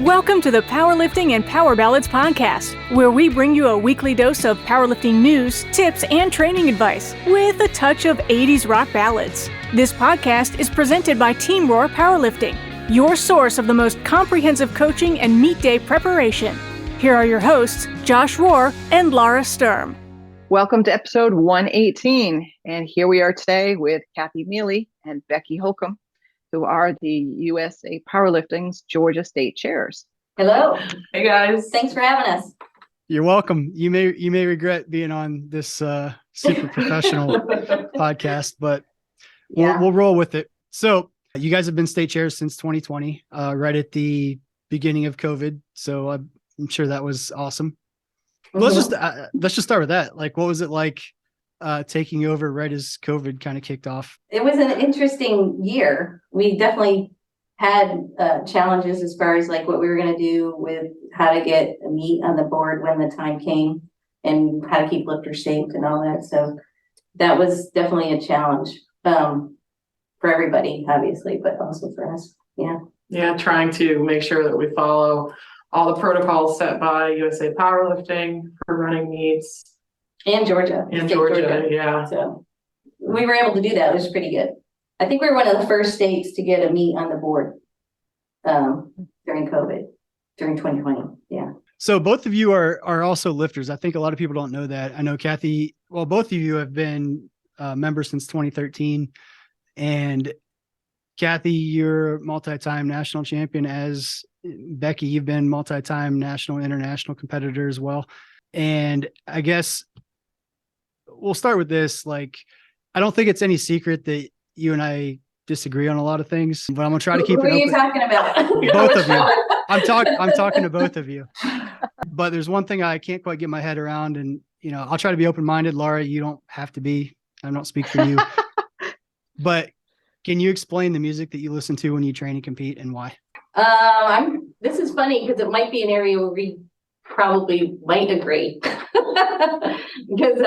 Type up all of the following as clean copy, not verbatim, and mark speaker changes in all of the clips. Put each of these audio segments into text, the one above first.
Speaker 1: Welcome to the Powerlifting and Power Ballads podcast, where we bring you a weekly dose of powerlifting news, tips, and training advice with a touch of 80s rock ballads. This podcast is presented by Team Rohr Powerlifting, your source of the most comprehensive coaching and meet day preparation. Here are your hosts, Josh Rohr and Laura Sturm.
Speaker 2: Welcome to episode 118, and here we are today with Cathy Mele and Becci Holcomb, who are the USA Powerlifting's Georgia State Chairs.
Speaker 3: Hello.
Speaker 4: Hey guys.
Speaker 3: Thanks for having us.
Speaker 5: You're welcome. You may regret being on this super professional podcast, but we'll roll with it. So you guys have been state chairs since 2020, right at the beginning of COVID. So I'm sure that was awesome. Mm-hmm. Let's just start with that. Like, what was it like taking over right as COVID kind of kicked off?
Speaker 3: It was an interesting year. We definitely had challenges as far as like what we were going to do with how to get a meet on the board when the time came and how to keep lifters safe and all that. So that was definitely a challenge for everybody, obviously, but also for us. Yeah,
Speaker 4: trying to make sure that we follow all the protocols set by USA Powerlifting for running meets.
Speaker 3: And Georgia.
Speaker 4: Yeah.
Speaker 3: So we were able to do that. It was pretty good. I think we were one of the first states to get a meet on the board during COVID, during 2020. Yeah.
Speaker 5: So both of you are also lifters. I think a lot of people don't know that. I know Cathy, well, both of you have been members since 2013. And Cathy, you're multi-time national champion. As Becci, you've been multi-time national, international competitor as well. And I guess we'll start with this. Like, I don't think it's any secret that you and I disagree on a lot of things, but I'm gonna try to keep it open.
Speaker 3: Who are you talking about?
Speaker 5: Both of you. I'm talking to both of you. But there's one thing I can't quite get my head around, and I'll try to be open-minded. Laura, you don't have to be. I don't speak for you. But can you explain the music that you listen to when you train and compete, and why?
Speaker 3: This is funny because it might be an area where we probably might agree. Because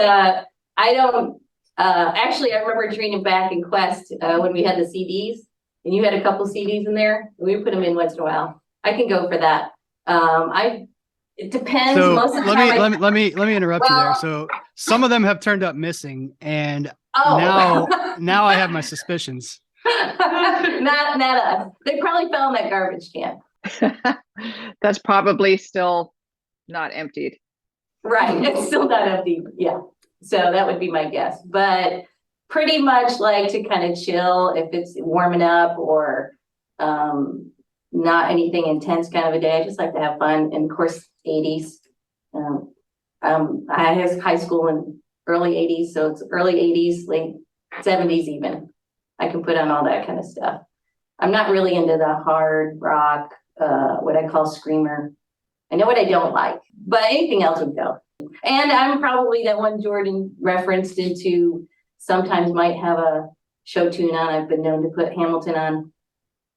Speaker 3: I don't actually, I remember training back in Quest when we had the CDs, and you had a couple CDs in there. We would put them in once in a while. I can go for that. It depends.
Speaker 5: So
Speaker 3: most of the time
Speaker 5: let me interrupt you there. So some of them have turned up missing, and now I have my suspicions.
Speaker 3: not us. They probably fell in that garbage can.
Speaker 2: That's probably still not emptied.
Speaker 3: Right. It's still not empty. Yeah. So that would be my guess. But pretty much like to kind of chill if it's warming up or not anything intense kind of a day. I just like to have fun. And of course, 80s. I had high school in early 80s. So it's early 80s, late 70s even. I can put on all that kind of stuff. I'm not really into the hard rock, what I call screamer. I know what I don't like, but anything else would go. And I'm probably that one Jordan referenced into sometimes might have a show tune on. I've been known to put Hamilton on.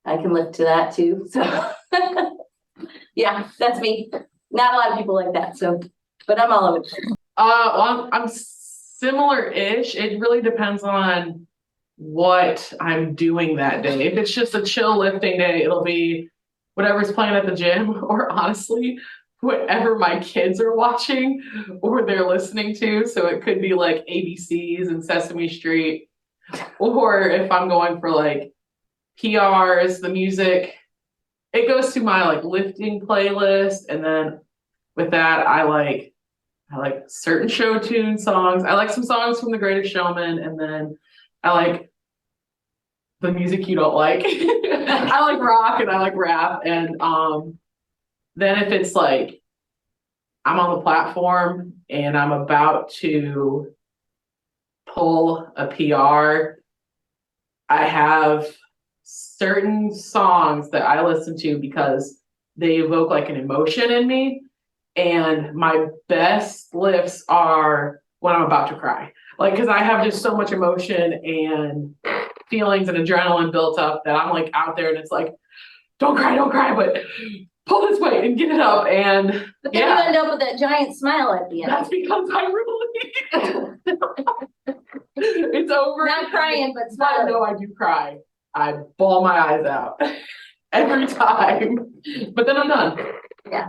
Speaker 3: I can lift to that too. So yeah, that's me. Not a lot of people like that. So, but I'm all over it.
Speaker 4: Well, I'm similar-ish. It really depends on what I'm doing that day. If it's just a chill lifting day, it'll be whatever's playing at the gym, or honestly, whatever my kids are watching or they're listening to. So it could be like ABCs and Sesame Street, or if I'm going for like PRs, the music, it goes to my like lifting playlist. And then with that, I like certain show tune songs. I like some songs from The Greatest Showman, and then I like the music you don't like. I like rock and I like rap. And then if it's like I'm on the platform and I'm about to pull a PR, I have certain songs that I listen to because they evoke like an emotion in me. And my best lifts are when I'm about to cry. Like, because I have just so much emotion and feelings and adrenaline built up that I'm like out there, and it's like, don't cry, but pull this weight and get it up. And
Speaker 3: but then you end up with that giant smile at the end.
Speaker 4: That's because I really it's over.
Speaker 3: Not crying, but smiling.
Speaker 4: No, I do cry. I bawl my eyes out. every time. But then I'm done.
Speaker 5: All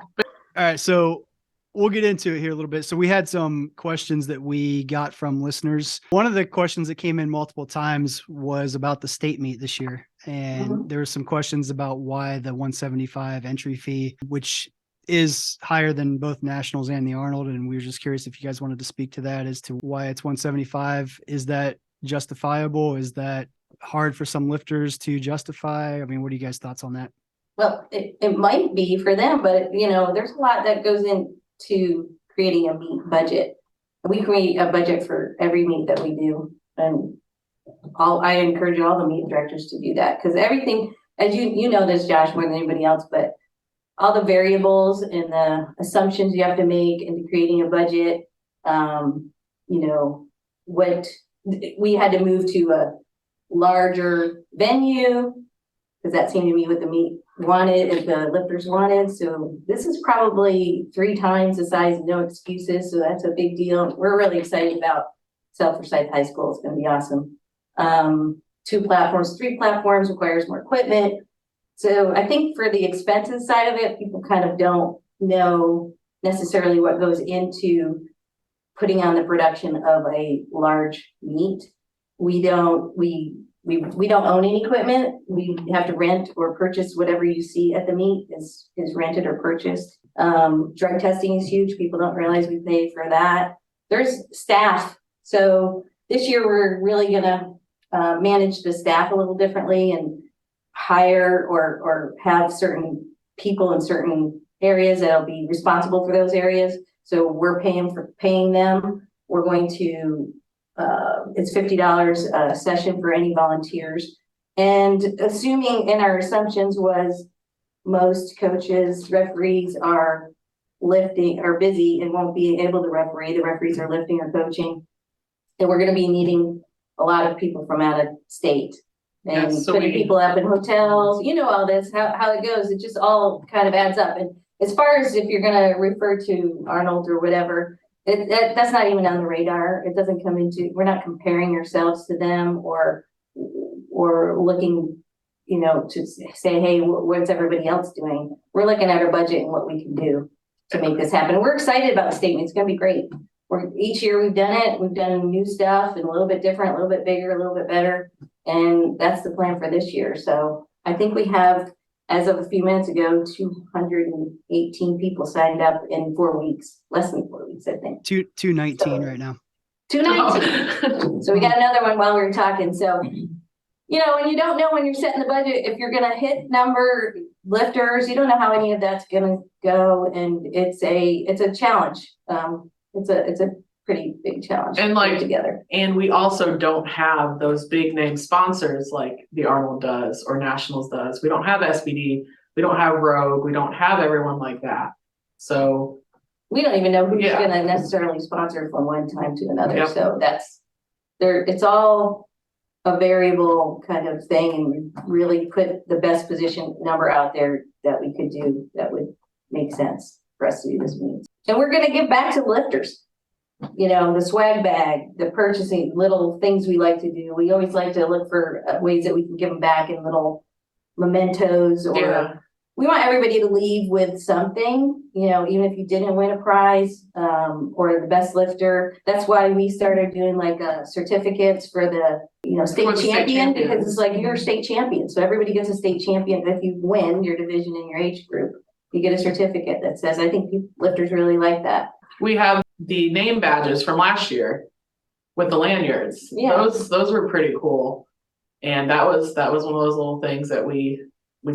Speaker 5: right. So we'll get into it here a little bit. So we had some questions that we got from listeners. One of the questions that came in multiple times was about the state meet this year. And there were some questions about why the 175 entry fee, which is higher than both nationals and the Arnold. And we were just curious if you guys wanted to speak to that as to why it's 175. Is that justifiable? Is that hard for some lifters to justify? I mean, what are you guys' thoughts on that?
Speaker 3: Well, it might be for them, but there's a lot that goes into creating a meet budget. We create a budget for every meet that we do. And I encourage all the meet directors to do that, because everything, as you know this, Josh, more than anybody else, but all the variables and the assumptions you have to make into creating a budget, what we had to move to a larger venue, because that seemed to be what the meet wanted and the lifters wanted. So this is probably 3 times the size, no excuses. So that's a big deal. We're really excited about Forsyth High School. It's going to be awesome. 2 platforms, 3 platforms requires more equipment. So I think for the expenses side of it, people kind of don't know necessarily what goes into putting on the production of a large meet. We don't own any equipment. We have to rent or purchase whatever you see at the meet is rented or purchased. Drug testing is huge. People don't realize we pay for that. There's staff. So this year we're really gonna manage the staff a little differently and hire or have certain people in certain areas that'll be responsible for those areas. So we're paying them. We're going to it's $50 a session for any volunteers. And assuming in our assumptions was most coaches, referees are busy and won't be able to referee. The referees are lifting or coaching. And we're going to be needing a lot of people from out of state and putting people up in hotels, all this, how it goes. It just all kind of adds up. And as far as if you're going to refer to Arnold or whatever, that's not even on the radar. It doesn't come into, we're not comparing ourselves to them or looking, to say, hey, what's everybody else doing? We're looking at our budget and what we can do to make this happen. And we're excited about the statement. It's going to be great. Each year we've done it. We've done new stuff and a little bit different, a little bit bigger, a little bit better. And that's the plan for this year. So I think we have, as of a few minutes ago, 218 people signed up in 4 weeks, less than 4 weeks, I think.
Speaker 5: 219 right now.
Speaker 3: 219. So we got another one while we were talking. So, when you don't know when you're setting the budget, if you're going to hit number lifters, you don't know how any of that's going to go. And it's a challenge. It's a pretty big challenge
Speaker 4: and
Speaker 3: to put together.
Speaker 4: And we also don't have those big name sponsors like the Arnold does or Nationals does. We don't have SBD. We don't have Rogue. We don't have everyone like that. So
Speaker 3: we don't even know who's going to necessarily sponsor from one time to another. Yep. So it's all a variable kind of thing, and we really put the best position number out there that we could do that would make sense for us to do this meeting. And we're going to give back to the lifters. The swag bag, the purchasing, little things we like to do. We always like to look for ways that we can give them back in little mementos, or we want everybody to leave with something, even if you didn't win a prize, or the best lifter. That's why we started doing certificates for the, state champion, because it's like you're a state champion. So everybody gets a state champion. If you win your division in your age group, you get a certificate that says, I think lifters really like that.
Speaker 4: We have the name badges from last year with the lanyards. Yeah. Those were pretty cool. And that was one of those little things that we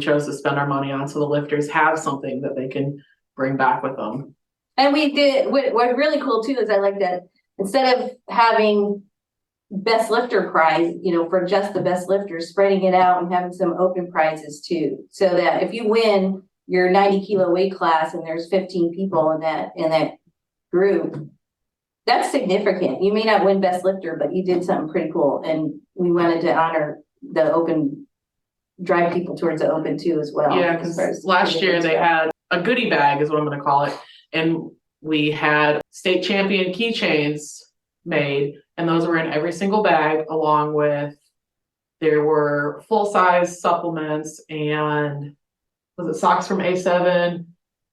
Speaker 4: chose to spend our money on, so the lifters have something that they can bring back with them.
Speaker 3: And we did what's really cool too is I like that instead of having best lifter prize, for just the best lifters, spreading it out and having some open prizes too, so that if you win your 90 kilo weight class and there's 15 people in that group, that's significant. You may not win best lifter, but you did something pretty cool, and we wanted to honor the open, drive people towards the open too as well.
Speaker 4: Yeah, because last year they had a goodie bag is what I'm going to call it, and we had state champion keychains made, and those were in every single bag, along with there were full-size supplements and was it socks from A7,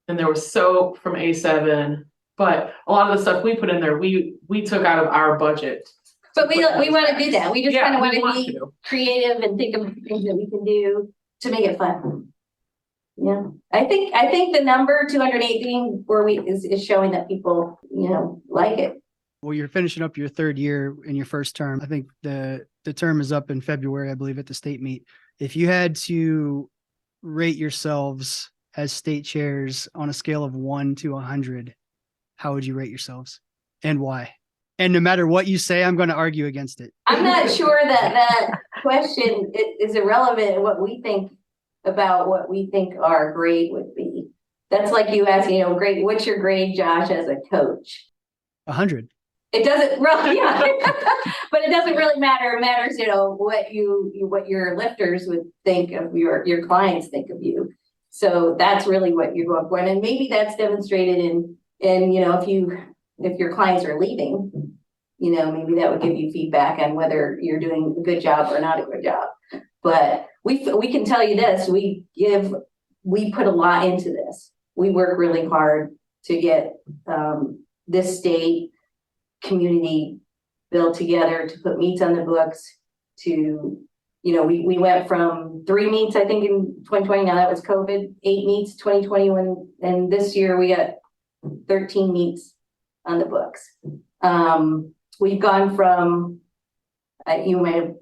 Speaker 4: and there was soap from A7. But a lot of the stuff we put in there, we took out of our budget.
Speaker 3: But we want to do that. We just kind of want to be
Speaker 4: to.
Speaker 3: creative and think of things that we can do to make it fun. Yeah, I think the number 218 where is showing that people, like it.
Speaker 5: Well, you're finishing up your third year in your first term. I think the term is up in February, I believe, at the state meet. If you had to rate yourselves as state chairs on a scale of 1 to 100, how would you rate yourselves and why? And no matter what you say, I'm going to argue against it.
Speaker 3: I'm not sure that question is irrelevant in what we think about what we think our grade would be. That's like you asking, grade, what's your grade, Josh, as a coach?
Speaker 5: 100.
Speaker 3: It doesn't really, yeah. But it doesn't really matter. It matters, what your lifters would think of your clients think of you. So that's really what you're going for. And maybe that's demonstrated in if your clients are leaving, maybe that would give you feedback on whether you're doing a good job or not a good job. But we can tell you this, we put a lot into this. We work really hard to get this state community built together, to put meets on the books, to, we went from 3 meets, I think, in 2020, now that was COVID, 8 meets, 2021, and this year we got 13 meets on the books. We've gone from, you might have,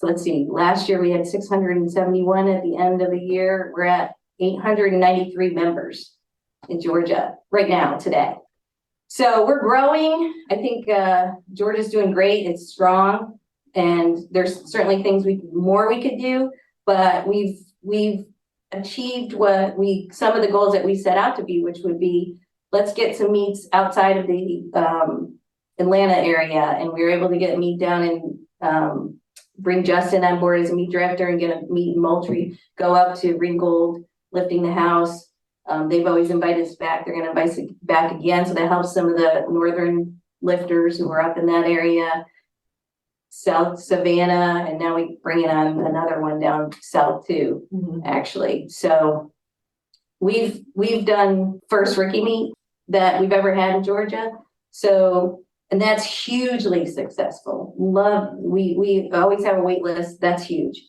Speaker 3: let's see, last year we had 671 at the end of the year. We're at 893 members in Georgia right now, today. So we're growing. I think Georgia's doing great. It's strong, and there's certainly things we could do, but we've achieved some of the goals that we set out to be, which would be, let's get some meets outside of the Atlanta area, and we were able to get a meet down and bring Justin on board as a meet director and get a meet in Moultrie, go up to Ringgold, lifting the house. They've always invited us back. They're going to invite us back again. So that helps some of the northern lifters who are up in that area. South Savannah, and now we bring it on another one down south too, actually. So we've done first rookie meet that we've ever had in Georgia. So, and that's hugely successful. We always have a wait list. That's huge.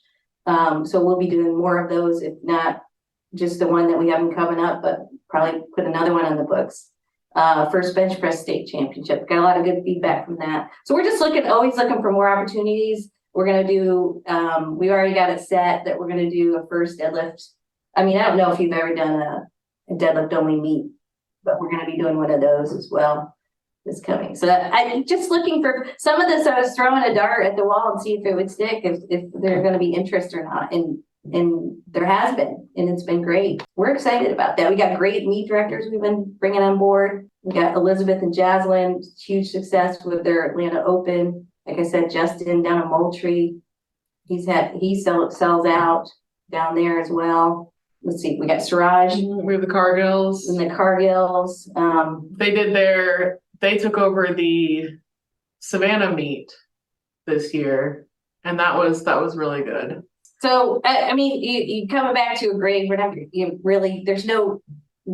Speaker 3: So we'll be doing more of those, if not just the one that we haven't coming up, but probably put another one on the books. First bench press state championship. Got a lot of good feedback from that. So we're just always looking for more opportunities. We're going to do, we already got it set that we're going to do a first deadlift. I mean, I don't know if you've ever done a deadlift only meet, but we're going to be doing one of those as well this coming. So I'm just looking for some of this. I was throwing a dart at the wall and see if it would stick, if there's going to be interest or not. And there has been, and it's been great. We're excited about that. We got great meet directors we've been bringing on board. We got Elizabeth and Jaslyn, huge success with their Atlanta Open. Like I said, Justin down in Moultrie, he sells out down there as well. Let's see, we got Siraj.
Speaker 4: We have the Cargills.
Speaker 3: And the Cargills.
Speaker 4: They took over the Savannah meet this year, and that was really good.
Speaker 3: So, I mean, you coming back to a grade, we're not really, there's no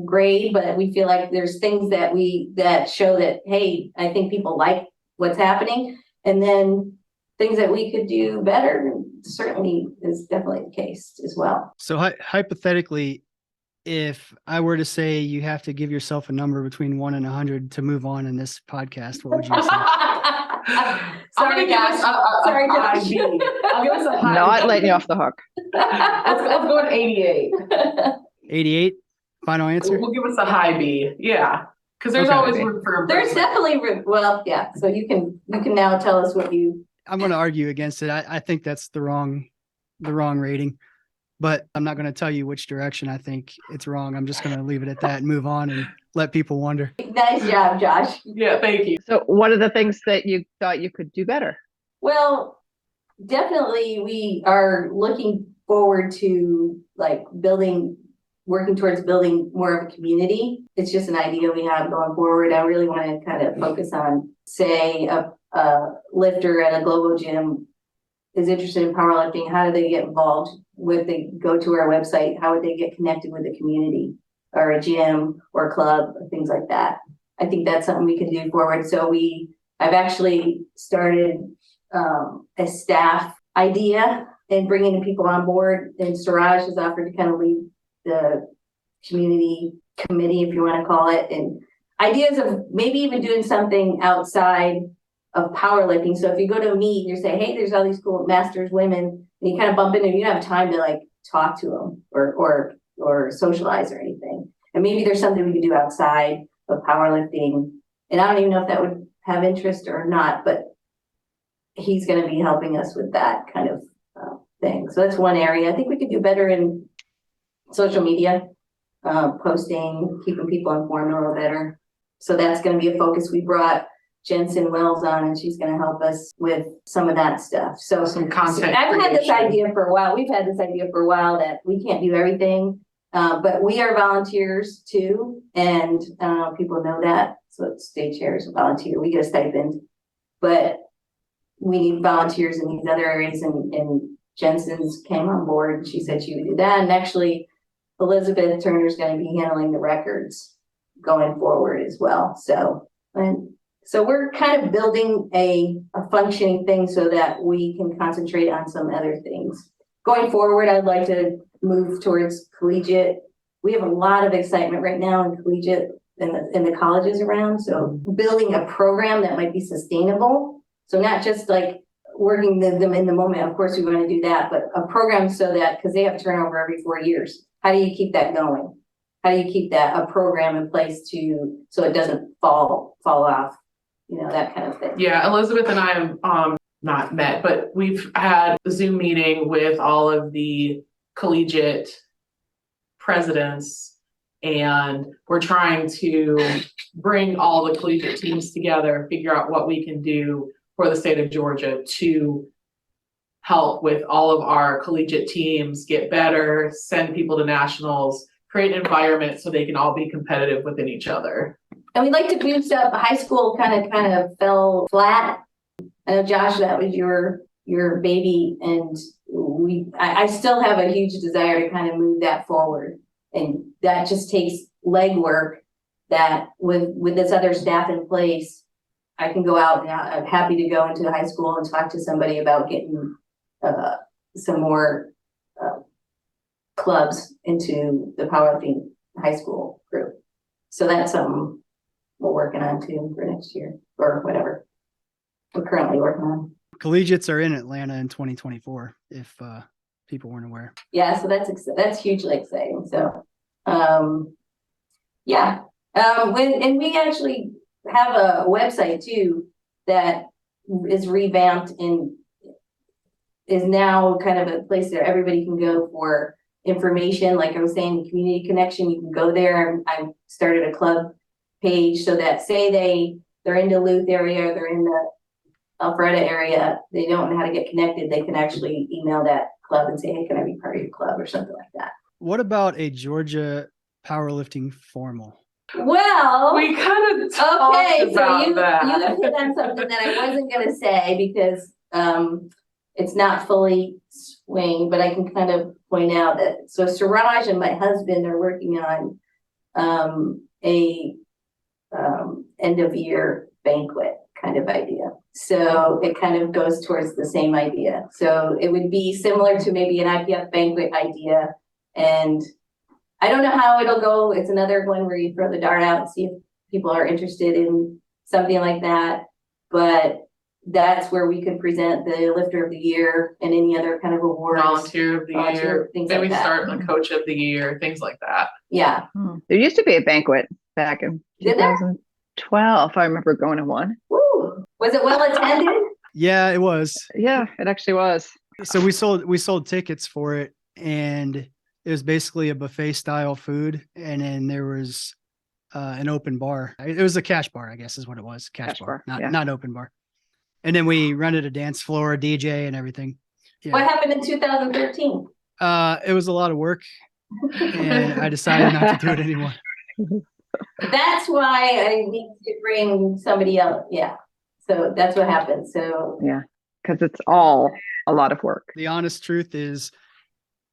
Speaker 3: grade, but we feel like there's things that show that, hey, I think people like what's happening. And then things that we could do better certainly is definitely the case as well.
Speaker 5: So hypothetically, if I were to say you have to give yourself a number between 1 and 100 to move on in this podcast, what would you say?
Speaker 3: Sorry, Josh. Sorry, Josh.
Speaker 4: I'll give us a high.
Speaker 2: Not letting you off the hook.
Speaker 4: Let's go at 88.
Speaker 5: 88? Final answer?
Speaker 4: We'll give us a high B. Yeah. Because there's always room for improvement.
Speaker 3: There's definitely room. Well, yeah. So you can now tell us what you.
Speaker 5: I'm going to argue against it. I think that's the wrong rating, but I'm not going to tell you which direction I think it's wrong. I'm just going to leave it at that and move on and let people wonder.
Speaker 3: Nice job, Josh.
Speaker 4: Yeah, thank you.
Speaker 2: So what are the things that you thought you could do better?
Speaker 3: Well, definitely we are looking forward to working towards building more of a community. It's just an idea we have going forward. I really want to kind of focus on, say, a lifter at a global gym is interested in powerlifting, how do they get involved? Would they go to our website? How would they get connected with the community or a gym or a club or things like that? I think that's something we can do forward. So I've actually started a staff idea and bringing people on board, and Suraj has offered to kind of lead the community committee, if you want to call it, and ideas of maybe even doing something outside of powerlifting. So if you go to a meet and you say, hey, there's all these cool masters women, and you kind of bump into them, you don't have time to like talk to them or socialize or anything. And maybe there's something we could do outside of powerlifting. And I don't even know if that would have interest or not, but he's going to be helping us with that kind of thing. So that's one area. I think we could do better in social media, posting, keeping people informed a little better. So that's going to be a focus. We brought Jensen Wells on, and she's going to help us with some of that stuff. So
Speaker 4: Some content.
Speaker 3: I've had this
Speaker 4: creation.
Speaker 3: idea for a while. We've had this idea for a while that we can't do everything, but we are volunteers too, and people know that. So state chairs are volunteer. We get a stipend, but we need volunteers in these other areas. And Jensen's came on board, and she said she would do that. And actually, Elizabeth Turner's going to be handling the records going forward as well. So we're kind of building a functioning thing so that we can concentrate on some other things. Going forward, I'd like to move towards collegiate. We have a lot of excitement right now in collegiate in the colleges around. So building a program that might be sustainable. So not just like working them in the moment. Of course, we want to do that, but a program so that, because they have turnover every 4 years. How do you keep that going? How do you keep a program in place so it doesn't fall off? That kind of thing.
Speaker 4: Yeah, Elizabeth and I have not met, but we've had a Zoom meeting with all of the collegiate presidents, and we're trying to bring all the collegiate teams together, figure out what we can do for the state of Georgia to help with all of our collegiate teams get better, send people to nationals, create an environment so they can all be competitive within each other.
Speaker 3: And we'd like to boost up. High school kind of fell flat. I know, Josh, that was your baby, and I still have a huge desire to kind of move that forward, and that just takes legwork. That with this other staff in place, I can go out, and I'm happy to go into the high school and talk to somebody about getting some more clubs into the powerlifting high school group. So that's something we're working on too for next year, or whatever we're currently working on.
Speaker 5: Collegiates are in Atlanta in 2024, if people weren't aware.
Speaker 3: Yeah, so that's hugely exciting. So and we actually have a website too that is revamped and is now kind of a place where everybody can go for information. Like I was saying, community connection, you can go there. And I started a club page so that say they're in Duluth area, they're in the Alpharetta area, they don't know how to get connected, they can actually email that club and say, hey, can I be part of your club or something like that.
Speaker 5: What about a Georgia powerlifting formal?
Speaker 3: Well,
Speaker 4: We kind of talked about
Speaker 3: you
Speaker 4: that.
Speaker 3: hit on something that I wasn't going to say because it's not fully swing, but I can kind of point out that so Suraj and my husband are working on a end of year banquet kind of idea. So it kind of goes towards the same idea. So it would be similar to maybe an IPF banquet idea. And I don't know how it'll go. It's another one where you throw the dart out and see if people are interested in something like that. But that's where we could present the lifter of the year and any other kind of awards.
Speaker 4: Volunteer of the year,
Speaker 3: things
Speaker 4: maybe
Speaker 3: like that.
Speaker 4: start a coach of the year, things like that.
Speaker 3: Yeah.
Speaker 2: There used to be a banquet back in
Speaker 3: Did there?
Speaker 2: 2012. I remember going to one.
Speaker 3: Woo. Was it well attended?
Speaker 5: Yeah, it was.
Speaker 2: Yeah, it actually was.
Speaker 5: So we sold tickets for it, and it was basically a buffet style food, and then there was an open bar. It was a cash bar, I guess is what it was. Cash bar, not open bar. And then we rented a dance floor, a DJ, and everything. Yeah.
Speaker 3: What happened in 2013?
Speaker 5: It was a lot of work, and I decided not to do it anymore.
Speaker 3: That's why I need to bring somebody else. Yeah. So that's what happened. So
Speaker 2: Yeah, because it's all a lot of work.
Speaker 5: The honest truth is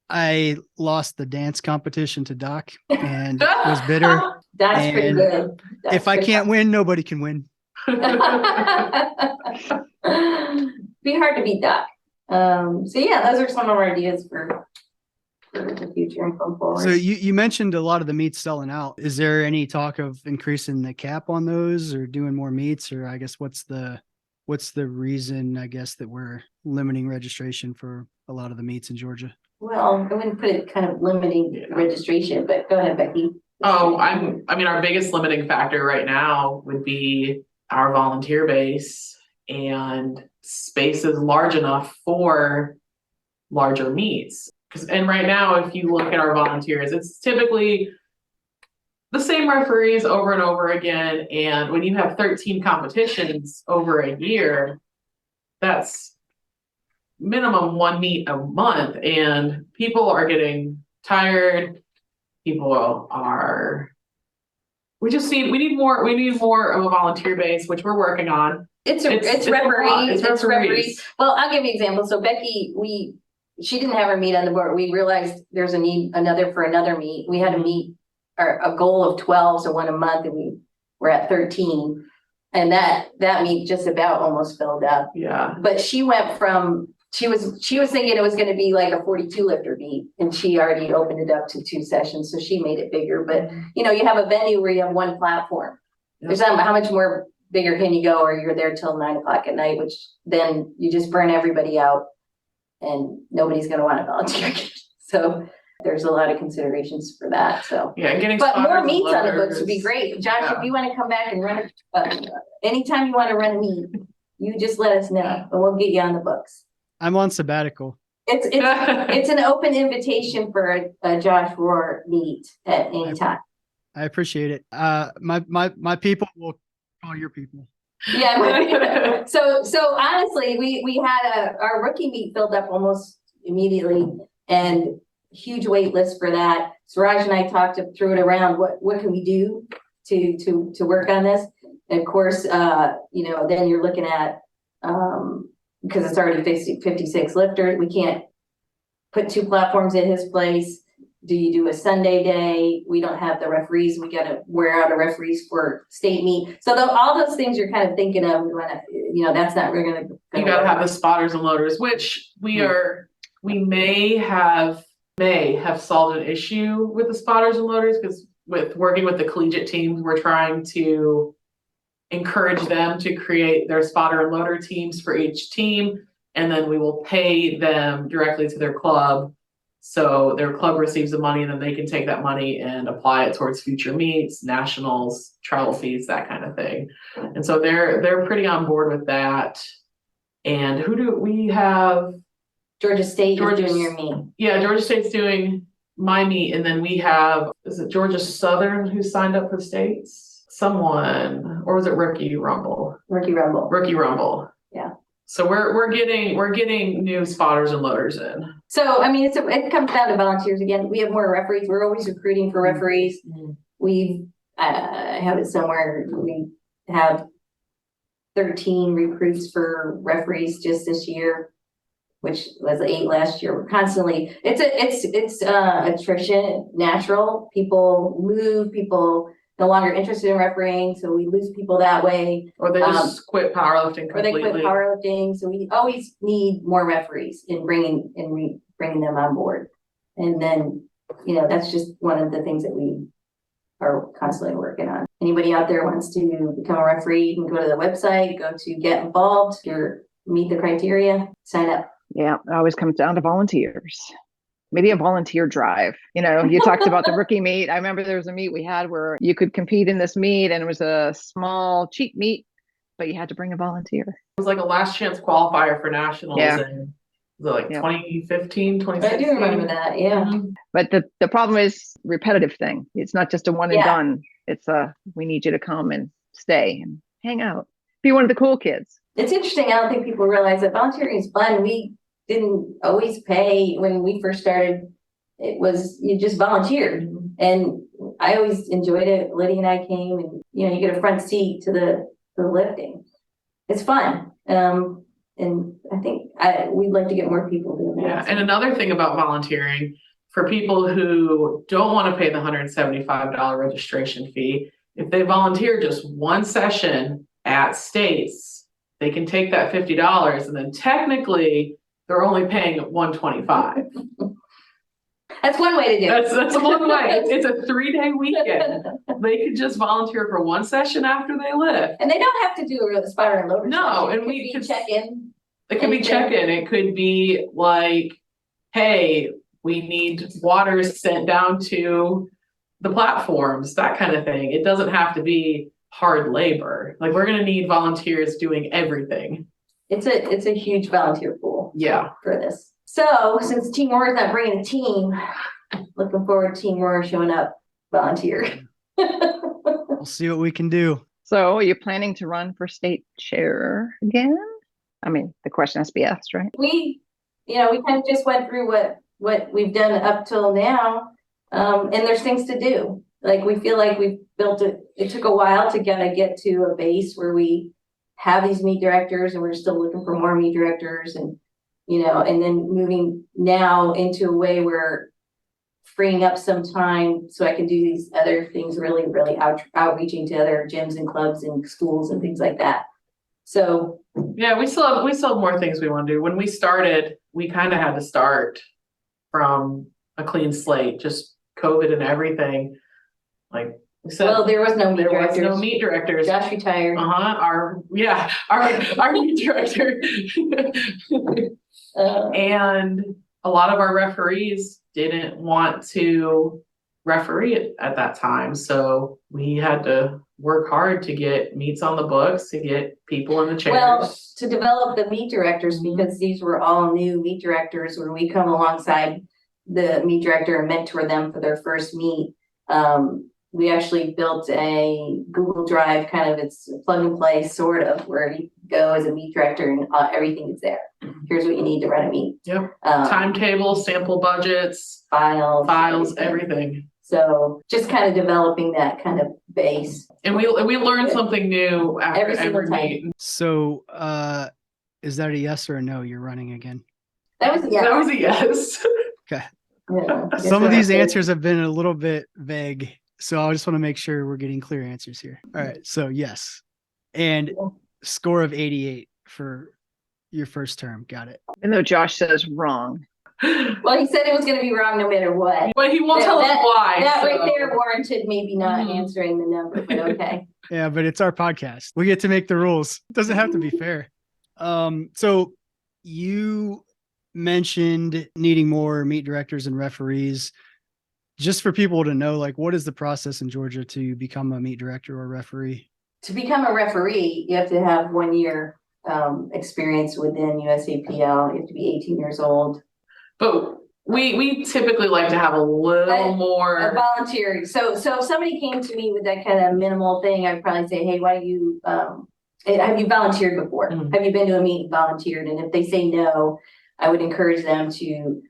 Speaker 5: I lost the dance competition to Doc and was bitter.
Speaker 3: That's pretty
Speaker 5: And
Speaker 3: good.
Speaker 5: if I can't win, nobody can win.
Speaker 3: Be hard to beat Doc. So yeah, those are some of our ideas for the future and going forward.
Speaker 5: So you mentioned a lot of the meets selling out. Is there any talk of increasing the cap on those or doing more meets? Or I guess what's the reason, I guess, that we're limiting registration for a lot of the meets in Georgia?
Speaker 3: Well, I wouldn't put it kind of limiting registration, but go ahead, Becky.
Speaker 4: I mean, our biggest limiting factor right now would be our volunteer base, and space is large enough for larger meets. And right now, if you look at our volunteers, it's typically the same referees over and over again. And when you have 13 competitions over a year, that's minimum one meet a month, and people are getting tired. People are, we need more of a volunteer base, which we're working on.
Speaker 3: It's referees. Well, I'll give you an example. So Becky, she didn't have her meet on the board. We realized there's for another meet. We had a meet, or a goal of 12, so one a month, and we were at 13. And that meet just about almost filled up.
Speaker 4: Yeah.
Speaker 3: But she went from, she was thinking it was going to be like a 42 lifter meet, and she already opened it up to 2 sessions. So she made it bigger. But you have a venue where you have one platform.
Speaker 4: Yep.
Speaker 3: There's how much more bigger can you go, or you're there till 9 o'clock at night, which then you just burn everybody out and nobody's going to want to volunteer. So there's a lot of considerations for that. So
Speaker 4: yeah,
Speaker 3: but more meets on the books would be great. Josh, if you want to come back and run anytime you want to run a meet, you just let us know and we'll get you on the books.
Speaker 5: I'm on sabbatical.
Speaker 3: It's an open invitation for a Josh Rohr meet at any time.
Speaker 5: I appreciate it. My people will call your people.
Speaker 3: Yeah. So honestly, we had our rookie meet filled up almost immediately, and huge wait list for that. Suraj and I threw it around. What can we do to work on this? And of course, then you're looking at because it's already 56 lifters. We can't put 2 platforms in his place. Do you do a Sunday day? We don't have the referees. We got to wear out a referees for state meet. So all those things you're kind of thinking of, that's not really going to.
Speaker 4: You got to have the spotters and loaders, which we may have solved an issue with the spotters and loaders, because with working with the collegiate teams, we're trying to encourage them to create their spotter and loader teams for each team, and then we will pay them directly to their club. So their club receives the money, and then they can take that money and apply it towards future meets, nationals, travel fees, that kind of thing. And so they're pretty on board with that. And who do we have?
Speaker 3: Georgia State is doing your meet.
Speaker 4: Yeah, Georgia State's doing my meet, and then we have, is it Georgia Southern who signed up for the states? Someone, or was it Rookie Rumble?
Speaker 3: Rookie Rumble. Yeah.
Speaker 4: So we're getting new spotters and loaders in.
Speaker 3: So I mean, it comes down to volunteers again. We have more referees. We're always recruiting for referees. We have it somewhere. We have 13 recruits for referees just this year, which was 8 last year. We're constantly. It's attrition, natural. People move. People no longer interested in refereeing, so we lose people that way.
Speaker 4: Or they just quit powerlifting completely.
Speaker 3: Or they quit powerlifting, so we always need more referees in bringing them on board. And then, that's just one of the things that we are constantly working on. Anybody out there wants to become a referee, you can go to the website, go to Get Involved, meet the criteria, sign up.
Speaker 2: Yeah, it always comes down to volunteers. Maybe a volunteer drive. You talked about the rookie meet. I remember there was a meet we had where you could compete in this meet, and it was a small, cheap meet, but you had to bring a volunteer. It
Speaker 4: was like a last chance qualifier for nationals.
Speaker 2: Yeah.
Speaker 4: And was it like 2015, 2016?
Speaker 3: I do remember that, yeah.
Speaker 4: Mm-hmm.
Speaker 2: But the problem is repetitive thing. It's not just a one and done. It's we need you to come and stay and hang out. Be one of the cool kids.
Speaker 3: It's interesting. I don't think people realize that volunteering is fun. We didn't always pay when we first started. It was, you just volunteered, and I always enjoyed it. Lydia and I came, and you get a front seat to the lifting. It's fun, and I think we'd like to get more people doing that.
Speaker 4: Yeah, and another thing about volunteering, for people who don't want to pay the $175 registration fee, if they volunteer just one session at States, they can take that $50 and then technically they're only paying $125.
Speaker 3: That's one way to do it.
Speaker 4: That's one way. It's a 3-day weekend. They could just volunteer for one session after they lift.
Speaker 3: And they don't have to do a spiral and lower.
Speaker 4: No,
Speaker 3: session.
Speaker 4: and we could
Speaker 3: check in.
Speaker 4: It could be check-in. It could be like, hey, we need waters sent down to the platforms, that kind of thing. It doesn't have to be hard labor. Like, we're gonna need volunteers doing everything.
Speaker 3: It's a huge volunteer pool.
Speaker 4: Yeah.
Speaker 3: For this. So since Team Rohr is not bringing a team, looking forward to Team Rohr showing up volunteer.
Speaker 5: We'll see what we can do.
Speaker 2: So are you planning to run for state chair again? I mean, the question has to be asked, right?
Speaker 3: We kind of just went through what we've done up till now. And there's things to do. Like, we feel like we've built it. It took a while to kind of get to a base where we have these meet directors, and we're still looking for more meet directors, and and then moving now into a way where freeing up some time so I can do these other things, really, really outreaching to other gyms and clubs and schools and things like that. So
Speaker 4: yeah, we still have more things we want to do. When we started, we kind of had to start from a clean slate, just COVID and everything. Like we said,
Speaker 3: well, there was no meet directors.
Speaker 4: There was no meet directors.
Speaker 3: Josh retired.
Speaker 4: Our meet director. And a lot of our referees didn't want to referee it at that time. So we had to work hard to get meets on the books, to get people in the chairs.
Speaker 3: Well, to develop the meet directors, because these were all new meet directors, when we come alongside the meet director and mentor them for their first meet. We actually built a Google Drive, kind of, it's plug and play sort of, where you go as a meet director and everything is there. Here's what you need to run a meet.
Speaker 4: Yep. Timetable, sample budgets, files, everything.
Speaker 3: So just kind of developing that kind of base.
Speaker 4: And we learned something new after every meet.
Speaker 5: So is that a yes or a no? You're running again?
Speaker 3: That was a yes.
Speaker 4: That was a yes.
Speaker 5: Okay.
Speaker 3: Yeah,
Speaker 5: some of these answers have been a little bit vague, so I just want to make sure we're getting clear answers here. All right, so yes. And score of 88 for your first term. Got it.
Speaker 2: Even though Josh says wrong.
Speaker 3: Well, he said it was going to be wrong no matter what.
Speaker 4: But he won't tell us why.
Speaker 3: That right there warranted maybe not answering the number, but okay.
Speaker 5: Yeah, but it's our podcast. We get to make the rules. It doesn't have to be fair. So you mentioned needing more meet directors and referees. Just for people to know, like, what is the process in Georgia to become a meet director or referee?
Speaker 3: To become a referee, you have to have 1 year experience within USAPL. You have to be 18 years old.
Speaker 4: But we typically like to have a little more.
Speaker 3: A volunteer. So if somebody came to me with that kind of minimal thing, I'd probably say, hey, why don't you, have you volunteered before?
Speaker 4: Mm-hmm.
Speaker 3: Have you been to a meet and volunteered? And if they say no, I would encourage them to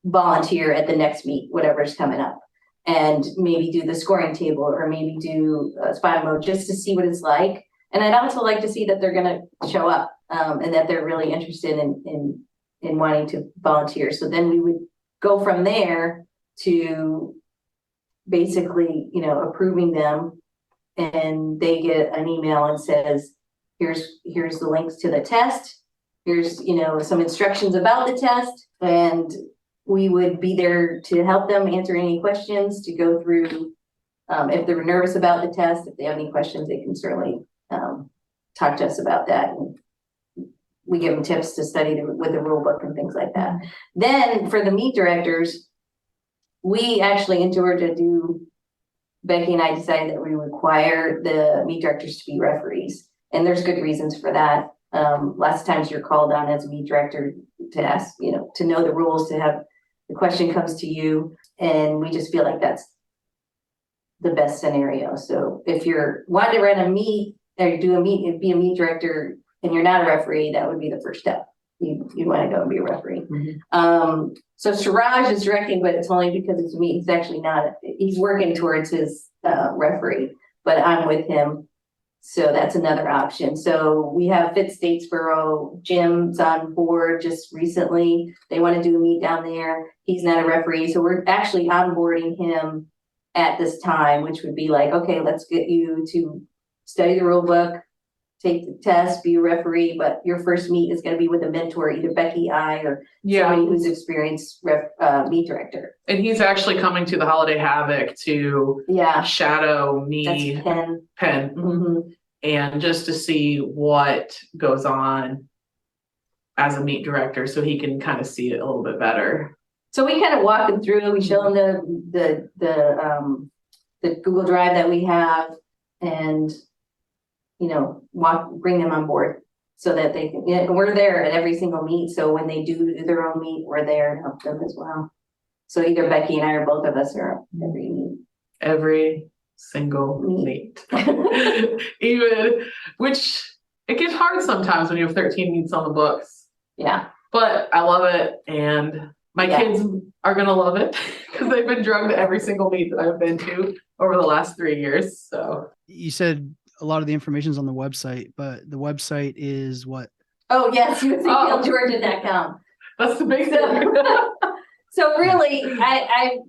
Speaker 3: volunteer at the next meet, whatever's coming up, and maybe do the scoring table, or maybe do spinal mode, just to see what it's like. And I'd also like to see that they're going to show up, and that they're really interested in wanting to volunteer. So then we would go from there to basically, approving them, and they get an email and says, here's the links to the test. Here's, some instructions about the test, and we would be there to help them answer any questions, to go through, if they're nervous about the test, if they have any questions, they can certainly talk to us about that. And we give them tips to study with the rule book and things like that. Then for the meet directors, we actually in Georgia Becky and I decided that we require the meet directors to be referees. And there's good reasons for that. Lots of times you're called on as a meet director to ask, to know the rules, to have the question comes to you. And we just feel like that's the best scenario. So if you're wanting to run a meet or do a meet and be a meet director and you're not a referee, that would be the first step. You want to go and be a referee. Mm-hmm. So Siraj is directing, but it's only because it's a meet. He's actually not, he's working towards his referee, but I'm with him So that's another option. So we have Fit Statesboro, Jim's on board just recently. They want to do a meet down there. He's not a referee. So we're actually onboarding him at this time, which would be like, okay, let's get you to study the rule book, take the test, be a referee, but your first meet is going to be with a mentor, either Becky, I, or somebody who's experienced meet director.
Speaker 4: And he's actually coming to the Holiday Havoc to shadow me, Penn, and just to see what goes on as a meet director, so he can kind of see it a little bit better.
Speaker 3: So we kind of walk him through. We show him the Google Drive that we have, and bring them on board so that they can. We're there at every single meet, so when they do their own meet, we're there to help them as well. So either Becky and I or both of us are at every meet.
Speaker 4: Every single meet. Even, which it gets hard sometimes when you have 13 meets on the books.
Speaker 3: Yeah.
Speaker 4: But I love it, and my kids are gonna love it because they've been drugged to every single meet that I've been to over the last 3 years. So
Speaker 5: you said a lot of the information's on the website, but the website is what?
Speaker 3: Oh yes, USAPLGA.com.
Speaker 4: That's the big thing.
Speaker 3: So really, I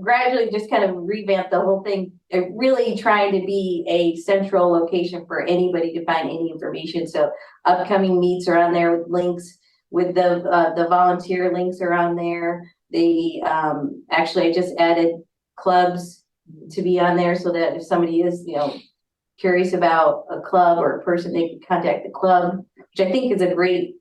Speaker 3: gradually just kind of revamped the whole thing, really trying to be a central location for anybody to find any information. So upcoming meets are on there with links, with the volunteer links are on there. They actually, I just added clubs to be on there so that if somebody is, curious about a club or a person, they can contact the club, which I think is a great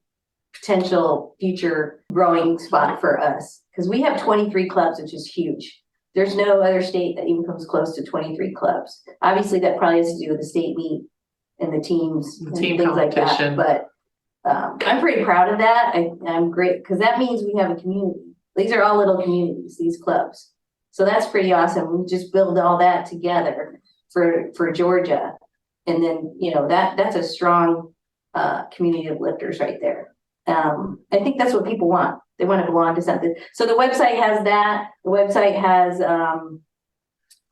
Speaker 3: potential future growing spot for us, because we have 23 clubs, which is huge. There's no other state that even comes close to 23 clubs. Obviously, that probably has to do with the state meet and the teams and
Speaker 4: team
Speaker 3: things like that. But I'm pretty proud of that. I'm great, because that means we have a community. These are all little communities, these clubs. So that's pretty awesome. We just build all that together for Georgia. And then, that's a strong community of lifters right there. I think that's what people want. They want to belong to something. So the website has that. The website has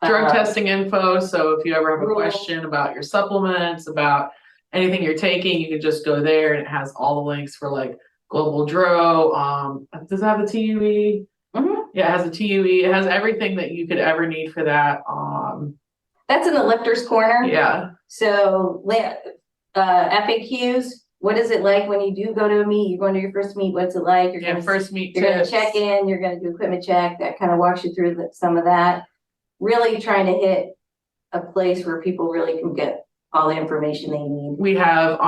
Speaker 4: drug testing info. So if you ever have a question about your supplements, about anything you're taking, you can just go there, and it has all the links for like Global Dro. Does it have a TUE? Yeah, it has a TUE. It has everything that you could ever need for that.
Speaker 3: That's in the lifters corner.
Speaker 4: Yeah.
Speaker 3: So FAQs. What is it like when you do go to a meet? You're going to your first meet. What's it like? You're going to check in. You're going to do equipment check. That kind of walks you through some of that. Really trying to hit a place where people really can get all the information they need.
Speaker 4: We have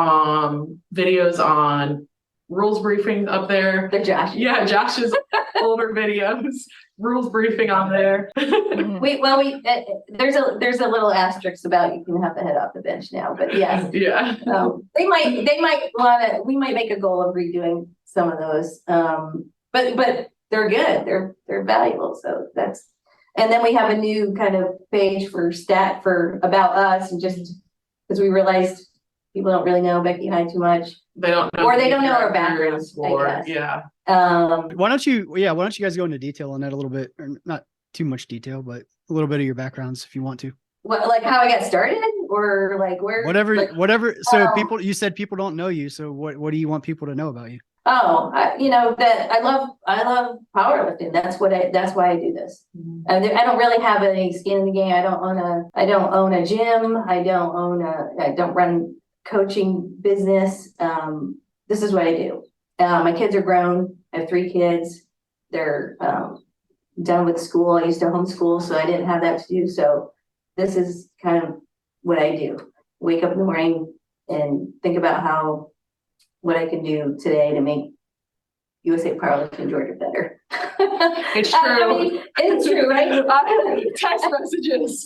Speaker 4: videos on rules briefing up there.
Speaker 3: The Josh.
Speaker 4: Yeah, Josh's older videos. Rules briefing on there.
Speaker 3: There's a little asterisk about you can have to head off the bench now, but yes.
Speaker 4: Yeah.
Speaker 3: They might we might make a goal of redoing some of those. But they're good. They're valuable. So and then we have a new kind of page for about us, and just because we realized people don't really know Becky and I too much.
Speaker 4: They don't know,
Speaker 3: or they don't know our backgrounds.
Speaker 4: Yeah.
Speaker 5: Why don't you guys go into detail on that a little bit, or not too much detail, but a little bit of your backgrounds if you want to.
Speaker 3: What, like how I got started, or like where?
Speaker 5: Whatever. So you said people don't know you. So what do you want people to know about you?
Speaker 3: Oh, that I love powerlifting. That's why I do this. I don't really have any skin in the game. I don't own a gym. I don't run coaching business. This is what I do. My kids are grown. I have 3 kids. They're done with school. I used to homeschool, so I didn't have that to do. So this is kind of what I do. Wake up in the morning and think about what I can do today to make USA Powerlifting Georgia better.
Speaker 4: It's true.
Speaker 3: It's true, right?
Speaker 4: Text messages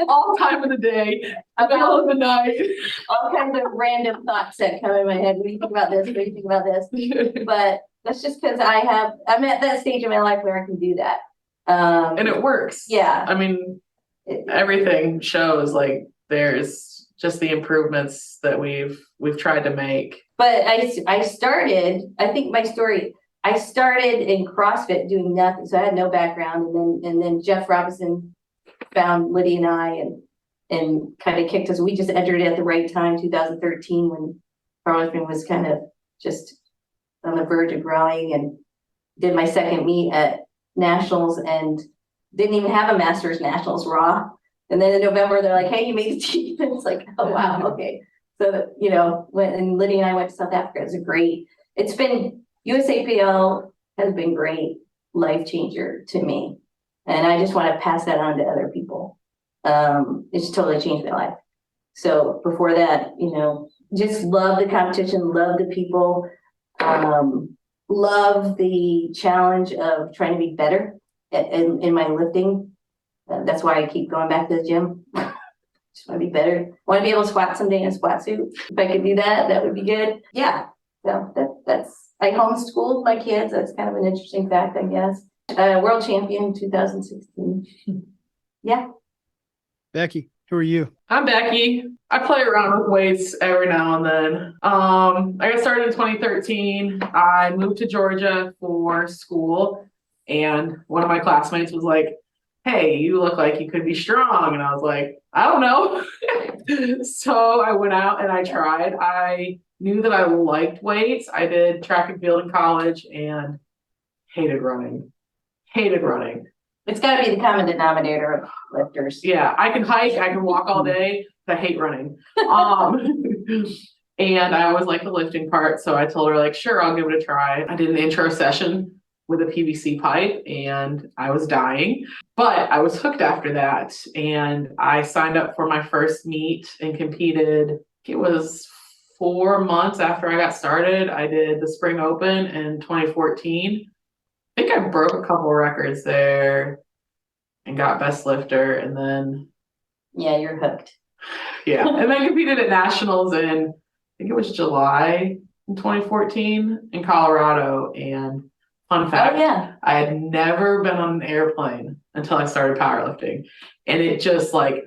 Speaker 4: all time of the day, middle of the night.
Speaker 3: All kinds of random thoughts that come in my head. What do you think about this? What do you think about this? But that's just because I'm at that stage in my life where I can do that.
Speaker 4: And it works.
Speaker 3: Yeah.
Speaker 4: I mean, everything shows like there's just the improvements that we've tried to make.
Speaker 3: But I started in CrossFit doing nothing. So I had no background. And then Jeff Robinson found Lydia and I, and and kind of kicked us. We just entered at the right time, 2013, when powerlifting was kind of just on the verge of growing, and did my second meet at nationals and didn't even have a masters nationals raw. And then in November, they're like, hey, you made the team. And it's like, oh, wow. Okay. So, you know, when Lydia and I went to South Africa, it's been USAPL has been great, life changer to me. And I just want to pass that on to other people. It's totally changed my life. So before that, you know, just love the competition, love the people, love the challenge of trying to be better in my lifting. That's why I keep going back to the gym. Just want to be better. Want to be able to squat someday in a squat suit. If I could do that, that would be good. Yeah. So that's, I homeschooled my kids. That's kind of an interesting fact, I guess. World champion in 2016. Yeah.
Speaker 5: Becci, who are you?
Speaker 4: I'm Becci. I play around with weights every now and then. I got started in 2013. I moved to Georgia for school, and one of my classmates was like, hey, you look like you could be strong. And I was like, I don't know. So I went out and I tried. I knew that I liked weights. I did track and field in college and hated running.
Speaker 3: It's got to be the common denominator of lifters.
Speaker 4: Yeah, I can hike, I can walk all day, but I hate running. And I always like the lifting part. So I told her, like, sure, I'll give it a try. I did an intro session with a PVC pipe and I was dying, but I was hooked after that. And I signed up for my first meet and competed. It was 4 months after I got started. I did the Spring Open in 2014. I think I broke a couple records there and got best lifter, and then
Speaker 3: Yeah, you're hooked.
Speaker 4: yeah, and then competed at nationals in, I think it was July in 2014 in Colorado. And fun fact, I had never been on an airplane until I started powerlifting, and it just like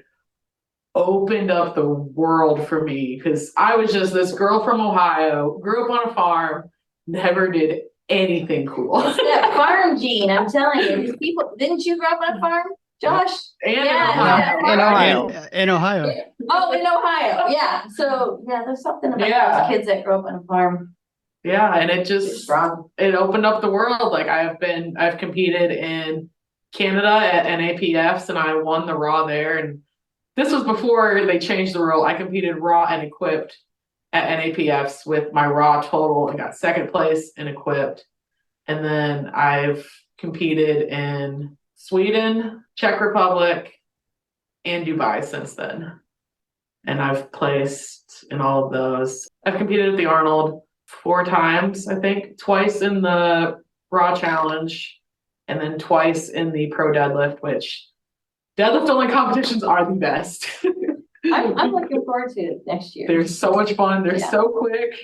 Speaker 4: opened up the world for me, because I was just this girl from Ohio, grew up on a farm, never did anything cool.
Speaker 3: It's that farm gene, I'm telling you. These people, didn't you grow up on a farm, Josh?
Speaker 4: And
Speaker 2: in Ohio.
Speaker 5: In Ohio.
Speaker 3: Oh, in Ohio. Yeah. So yeah, there's something about those kids that grow up on a farm.
Speaker 4: Yeah, and it opened up the world. Like I've competed in Canada at NAPFs and I won the raw there. And this was before they changed the rule. I competed raw and equipped at NAPFs with my raw total and got second place in equipped. And then I've competed in Sweden, Czech Republic, and Dubai since then. And I've placed in all of those. I've competed at the Arnold 4 times, I think, twice in the raw challenge and then twice in the pro deadlift, which deadlift only competitions are the best.
Speaker 3: I'm looking forward to it next year.
Speaker 4: They're so much fun. They're so quick.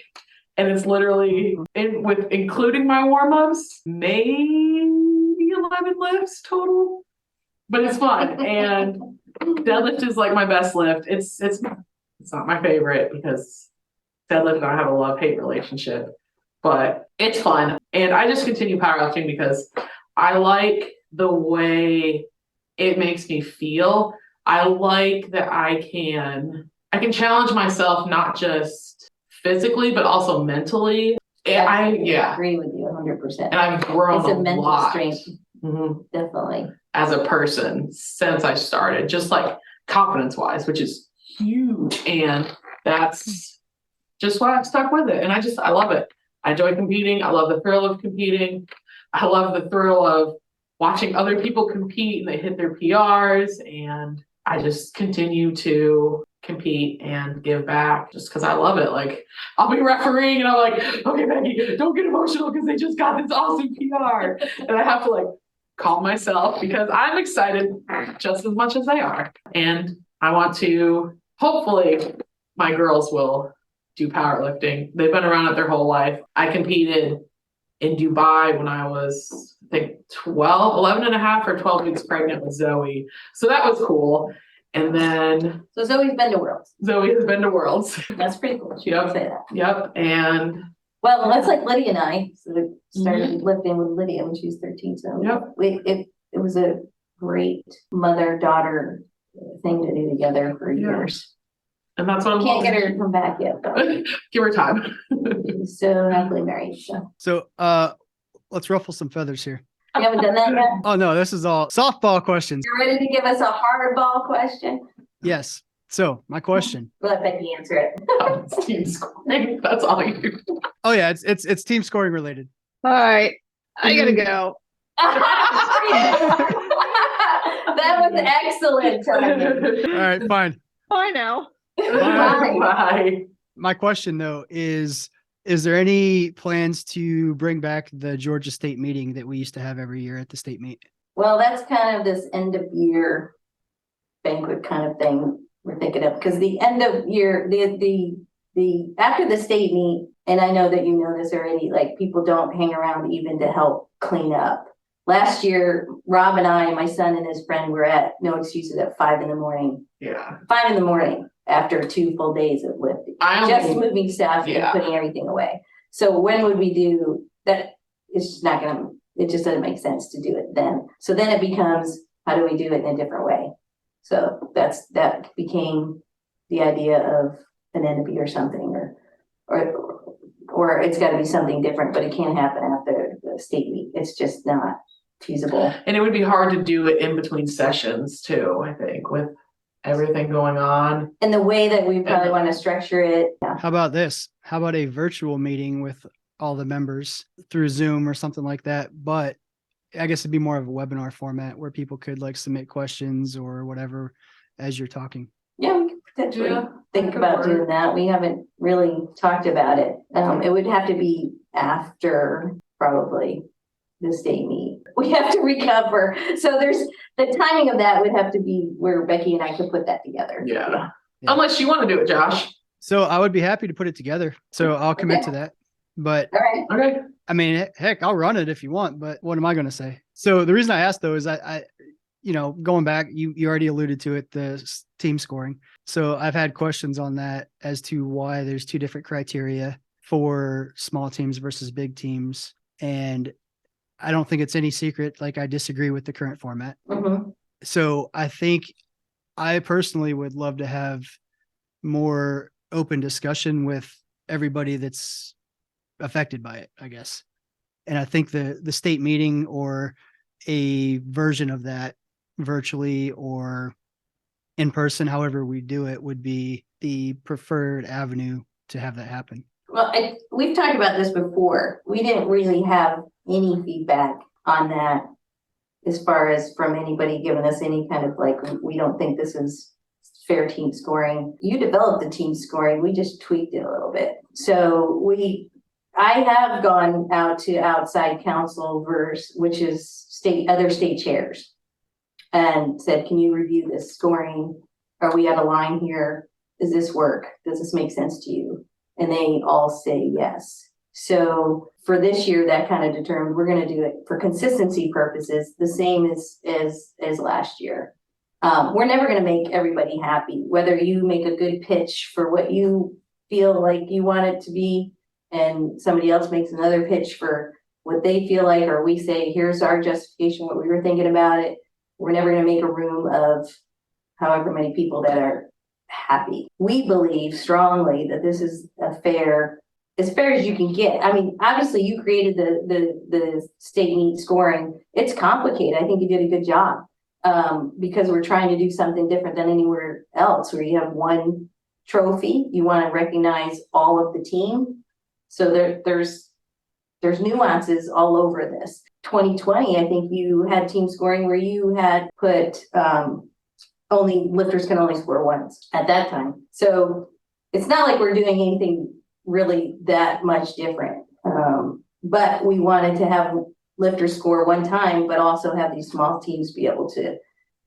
Speaker 4: And it's literally, with including my warm-ups, maybe 11 lifts total. But it's fun. And deadlift is like my best lift. It's not my favorite because deadlift and I have a love-hate relationship. But it's fun. And I just continue powerlifting because I like the way it makes me feel. I like that I can challenge myself, not just physically, but also mentally. I
Speaker 3: agree with you 100%.
Speaker 4: And I've grown
Speaker 3: it's a mental
Speaker 4: lot.
Speaker 3: Strength. Mm-hmm. Definitely. As
Speaker 4: a person since I started, just like confidence wise, which is huge. And that's just why I've stuck with it. And I love it. I enjoy competing. I love the thrill of competing. I love the thrill of watching other people compete and they hit their PRs, and I just continue to compete and give back just because I love it. Like I'll be refereeing and I'm like, okay, Becci, don't get emotional because they just got this awesome PR. And I have to like calm myself because I'm excited just as much as they are. And I want to, hopefully my girls will do powerlifting. They've been around it their whole life. I competed in Dubai when I was, I think 11 and a half or 12 weeks pregnant with Zoe. So that was cool. And then
Speaker 3: so Zoe's been to Worlds.
Speaker 4: Zoe has been to Worlds.
Speaker 3: That's pretty cool. She don't say that.
Speaker 4: Yep. And
Speaker 3: well, that's like Lydia and I. So we started lifting with Lydia when she was 13. So it was a great mother-daughter thing to do together for
Speaker 4: Yeah.
Speaker 3: years.
Speaker 4: And that's what I'm
Speaker 3: Can't get her to come back yet, though.
Speaker 4: Give her time.
Speaker 3: She's so happily married. So
Speaker 5: Let's ruffle some feathers here.
Speaker 3: you haven't done that yet?
Speaker 5: Oh no, this is all softball questions.
Speaker 3: You're ready to give us a hardball question?
Speaker 5: Yes. So my question.
Speaker 3: We'll let Becky answer it.
Speaker 4: It's team scoring. That's all you do.
Speaker 5: Oh yeah, it's team scoring related.
Speaker 2: All right. I gotta go.
Speaker 3: That was excellent, Tony.
Speaker 5: All right, fine.
Speaker 2: Bye now.
Speaker 4: Bye.
Speaker 5: My question though is there any plans to bring back the Georgia State meeting that we used to have every year at the state meet?
Speaker 3: Well, that's kind of this end of year banquet kind of thing we're thinking of, because the end of year, the after the state meet, and I know that you know this already, like people don't hang around even to help clean up. Last year, Rob and I, my son and his friend were at No Excuses at 5 a.m.
Speaker 4: Yeah.
Speaker 3: 5 a.m. after 2 full days of lifting, just moving stuff and putting everything away. So when would we do that? It's just not gonna, it just doesn't make sense to do it then. So then it becomes, how do we do it in a different way? So that became the idea of an end of year something, or it's got to be something different, but it can't happen after the state meet. It's just not feasible.
Speaker 4: And it would be hard to do it in between sessions too, I think, with everything going on.
Speaker 3: And the way that we probably want to structure it. Yeah.
Speaker 5: How about this? How about a virtual meeting with all the members through Zoom or something like that? But I guess it'd be more of a webinar format where people could like submit questions or whatever as you're talking.
Speaker 3: Yeah, we could potentially think about doing that. We haven't really talked about it. It would have to be after probably the state meet. We have to recover. So there's the timing of that would have to be where Becky and I could put that together.
Speaker 4: Yeah. Unless you want to do it, Josh.
Speaker 5: So I would be happy to put it together. So I'll commit to that. But
Speaker 3: all right.
Speaker 4: Okay.
Speaker 5: I mean, heck, I'll run it if you want, but what am I going to say? So the reason I asked though, is I going back, you already alluded to it, the team scoring. So I've had questions on that as to why there's two different criteria for small teams versus big teams. And I don't think it's any secret. Like I disagree with the current format.
Speaker 3: Mm-hmm.
Speaker 5: So I think I personally would love to have more open discussion with everybody that's affected by it, I guess. And I think the state meeting or a version of that virtually or in person, however we do it, would be the preferred avenue to have that happen.
Speaker 3: Well, we've talked about this before. We didn't really have any feedback on that as far as from anybody giving us any kind of like, we don't think this is fair team scoring. You developed the team scoring. We just tweaked it a little bit. So I have gone out to outside counsel which is other state chairs, and said, can you review this scoring? Are we at a line here? Does this work? Does this make sense to you? And they all say yes. So for this year, that kind of determined we're going to do it for consistency purposes, the same as last year. We're never going to make everybody happy, whether you make a good pitch for what you feel like you want it to be, and somebody else makes another pitch for what they feel like, or we say, here's our justification, what we were thinking about it. We're never going to make a room of however many people that are happy. We believe strongly that this is as fair as you can get. I mean, obviously you created the state meet scoring. It's complicated. I think you did a good job, because we're trying to do something different than anywhere else where you have one trophy. You want to recognize all of the team. So there's nuances all over this. 2020, I think you had team scoring where you had put only lifters can only score once at that time. So it's not like we're doing anything really that much different. But we wanted to have lifters score one time, but also have these small teams be able to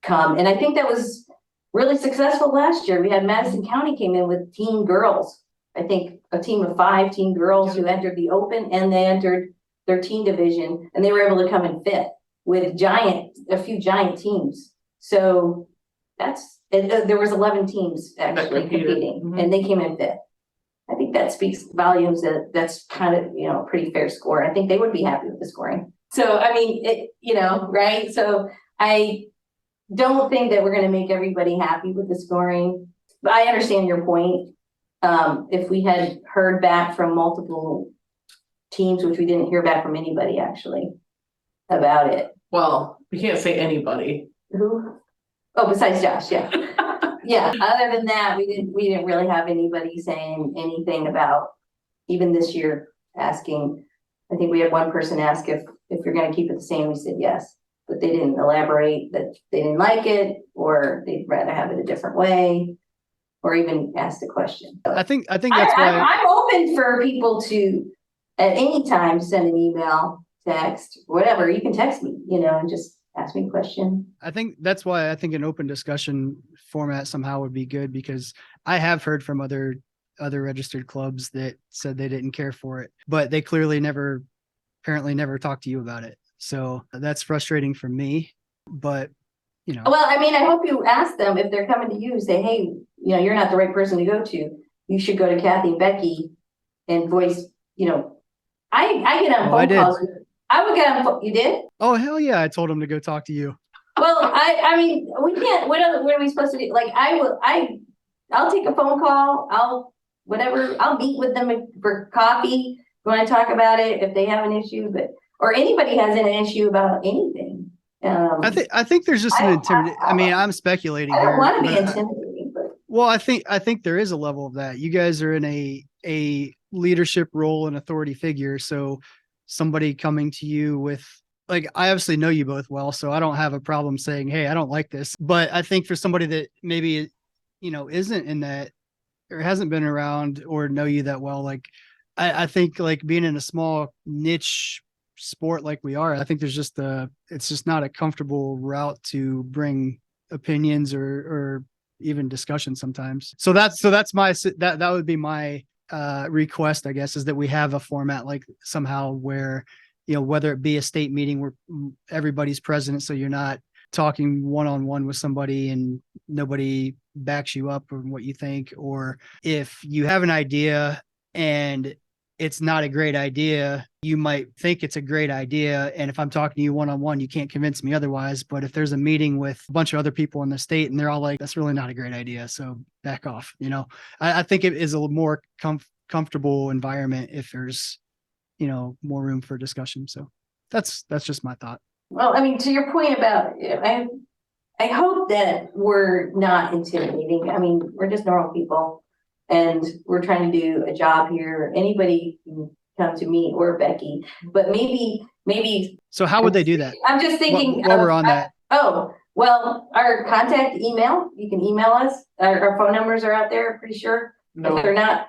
Speaker 3: come. And I think that was really successful last year. We had Madison County came in with teen girls. I think a team of 5 teen girls who entered the open, and they entered their teen division, and they were able to come in 5th with a few giant teams. So there was 11 teams actually competing,
Speaker 4: mm-hmm.
Speaker 3: and they came in 5th. I think that speaks volumes that's kind of, a pretty fair score. I think they would be happy with the scoring. So, I mean, right? So don't think that we're going to make everybody happy with the scoring, but I understand your point. If we had heard back from multiple teams, which we didn't hear back from anybody actually about it.
Speaker 4: Well, we can't say anybody.
Speaker 3: Who? Oh, besides Josh, yeah. Yeah, other than that, we didn't really have anybody saying anything about, even this year, asking. I think we had one person ask if you're going to keep it the same. We said yes, but they didn't elaborate that they didn't like it or they'd rather have it a different way, or even ask the question.
Speaker 5: I think that's why
Speaker 3: I'm open for people to at any time send an email, text, whatever. You can text me, and just ask me a question.
Speaker 5: I think that's why I think an open discussion format somehow would be good, because I have heard from other registered clubs that said they didn't care for it, but they apparently never talked to you about it. So that's frustrating for me, but
Speaker 3: Well, I mean, I hope you ask them if they're coming to you, say, hey, you're not the right person to go to. You should go to Cathy and Becky and voice, I get on phone calls. I would get on. You did?
Speaker 5: Oh, hell yeah. I told them to go talk to you.
Speaker 3: Well, I mean, we can't, what are we supposed to do? Like, I'll take a phone call. I'll meet with them for coffee. Want to talk about it if they have an issue, or anybody has an issue about anything.
Speaker 5: I think there's just an intimidation. I mean, I'm speculating
Speaker 3: I don't
Speaker 5: here.
Speaker 3: want to be intimidating, but.
Speaker 5: Well, I think there is a level of that. You guys are in a leadership role and authority figure. So somebody coming to you with, like, I obviously know you both well, so I don't have a problem saying, hey, I don't like this. But I think for somebody that maybe, isn't in that or hasn't been around or know you that well, like, I think like being in a small niche sport like we are, I think there's it's just not a comfortable route to bring opinions or even discussion sometimes. So that's that would be my request, I guess, is that we have a format like somehow where, whether it be a state meeting where everybody's present, so you're not talking one-on-one with somebody and nobody backs you up on what you think, or if you have an idea and it's not a great idea, you might think it's a great idea. And if I'm talking to you one-on-one, you can't convince me otherwise. But if there's a meeting with a bunch of other people in the state and they're all like, that's really not a great idea, so back off. I think it is a more comfortable environment if there's, more room for discussion. So that's just my thought.
Speaker 3: Well, I mean, to your point about, I hope that we're not intimidating. I mean, we're just normal people. And we're trying to do a job here. Anybody can come to me or Becky, but maybe.
Speaker 5: So how would they do that?
Speaker 3: I'm just thinking.
Speaker 5: While we're on that.
Speaker 3: Oh, well, our contact email, you can email us. Our phone numbers are out there, pretty sure.
Speaker 4: No.
Speaker 3: If they're not.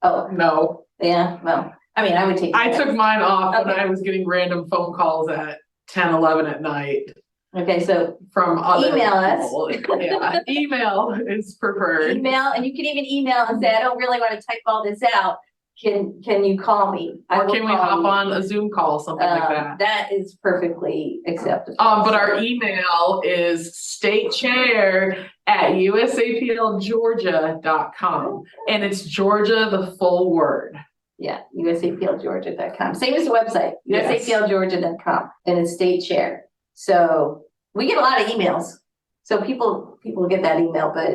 Speaker 3: Oh,
Speaker 4: No.
Speaker 3: Yeah, well, I mean, I would take.
Speaker 4: I took mine off when
Speaker 3: Okay.
Speaker 4: I was getting random phone calls at 10, 11 at night.
Speaker 3: Okay, so
Speaker 4: From other
Speaker 3: email us.
Speaker 4: people. Yeah, email is preferred.
Speaker 3: email, and you can even email and say, I don't really want to type all this out. Can you call me?
Speaker 4: Or can we hop on a Zoom call, something like that?
Speaker 3: That is perfectly acceptable.
Speaker 4: But our email is statechair@USAPLGeorgia.com. And it's Georgia, the full word.
Speaker 3: Yeah, USAPLGeorgia.com. Same as the website,
Speaker 4: Yes.
Speaker 3: USAPLGeorgia.com, and it's state chair. So we get a lot of emails. So people get that email, but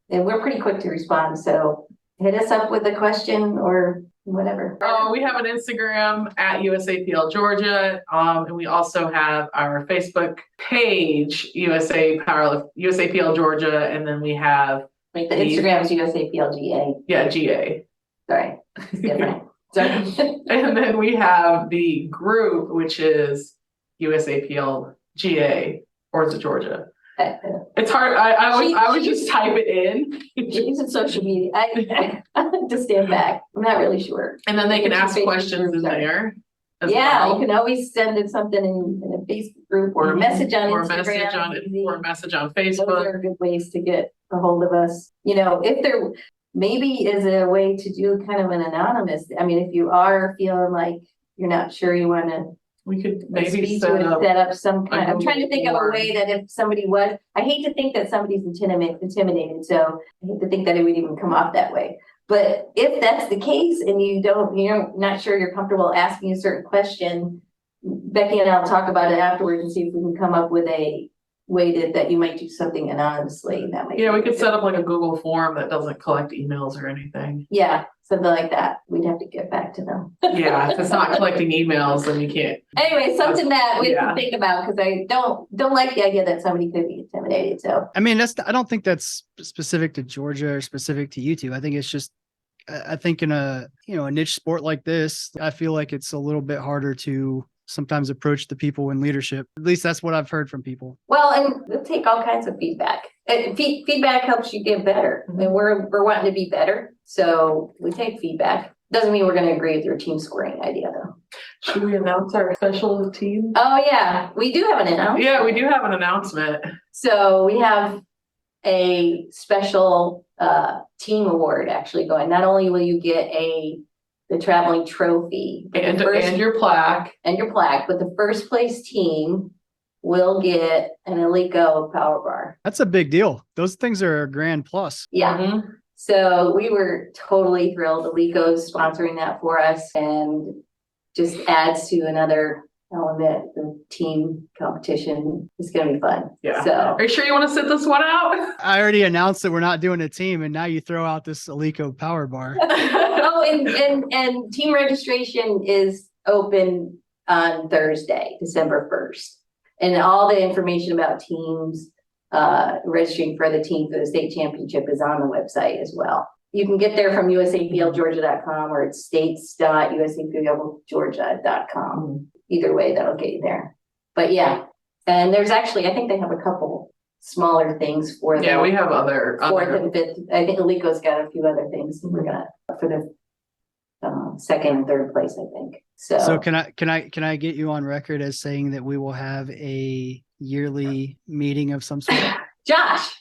Speaker 3: and we're pretty quick to respond. So hit us up with a question or whatever.
Speaker 4: We have an Instagram at USAPLGeorgia. And we also have our Facebook page, USAPL Georgia. And then we have
Speaker 3: Like the Instagram is USAPLGA.
Speaker 4: Yeah, GA.
Speaker 3: Sorry, it's different. Sorry.
Speaker 4: And then we have the group, which is USAPLGA, or is it Georgia? It's hard. I would just type it in.
Speaker 3: Using social media. I have to stand back. I'm not really sure.
Speaker 4: And then they can
Speaker 3: What's
Speaker 4: ask
Speaker 3: your Facebook
Speaker 4: questions
Speaker 3: group,
Speaker 4: in
Speaker 3: sorry?
Speaker 4: there. As
Speaker 3: Yeah,
Speaker 4: well.
Speaker 3: you can always send in something in a Facebook group or a message on
Speaker 4: or
Speaker 3: Instagram.
Speaker 4: message on
Speaker 3: Those
Speaker 4: Facebook.
Speaker 3: are good ways to get a hold of us. If there maybe is a way to do kind of an anonymous, I mean, if you are feeling like you're not sure you want to
Speaker 4: We could maybe
Speaker 3: speak to it, set up some kind, I'm trying to think of a way that if somebody was, I hate to think that somebody's intimidated, so I hate to think that it would even come off that way. But if that's the case and you're not sure you're comfortable asking a certain question, Becky and I'll talk about it afterwards and see if we can come up with a way that you might do something anonymously. That might
Speaker 4: Yeah,
Speaker 3: be
Speaker 4: we could
Speaker 3: good.
Speaker 4: set up like a Google form that doesn't collect emails or anything.
Speaker 3: Yeah, something like that. We'd have to get back to them.
Speaker 4: Yeah, if it's not collecting emails, then you can't.
Speaker 3: Anyway, something that we
Speaker 4: Yeah.
Speaker 3: can think about, because I don't like the idea that somebody could be intimidated. So
Speaker 5: I mean, I don't think that's specific to Georgia or specific to YouTube. I think it's just, I think in a niche sport like this, I feel like it's a little bit harder to sometimes approach the people in leadership. At least that's what I've heard from people.
Speaker 3: well, and we'll take all kinds of feedback. Feedback helps you get better. I mean, we're wanting to be better, so we take feedback. Doesn't mean we're going to agree with your team scoring idea, though.
Speaker 4: Should we announce our special team?
Speaker 3: Oh yeah, we do have an announcement.
Speaker 4: Yeah, we do have an announcement.
Speaker 3: So we have a special team award actually going. Not only will you get the traveling trophy
Speaker 4: And your plaque.
Speaker 3: and your plaque, but the first place team will get an Alico power bar.
Speaker 5: That's a big deal. Those things are a grand plus.
Speaker 3: Yeah.
Speaker 4: Mhm.
Speaker 3: So we were totally thrilled. Alico's sponsoring that for us and just adds to another element. The team competition is going to be fun.
Speaker 4: Yeah.
Speaker 3: So
Speaker 4: Are you sure you want to sit this one out?
Speaker 5: I already announced that we're not doing a team, and now you throw out this Alico power bar.
Speaker 3: oh, and team registration is open on Thursday, December 1st. And all the information about teams registering for the team for the state championship is on the website as well. You can get there from USAPLGeorgia.com or it's states.USAPLGeorgia.com. Either way, that'll get you there. But yeah, and there's actually, I think they have a couple smaller things for the
Speaker 4: Yeah, we have other.
Speaker 3: fourth and fifth. I think Alico's got a few other things we're gonna for the second and third place, I think.
Speaker 5: So can I get you on record as saying that we will have a yearly meeting of some sort?
Speaker 3: Josh,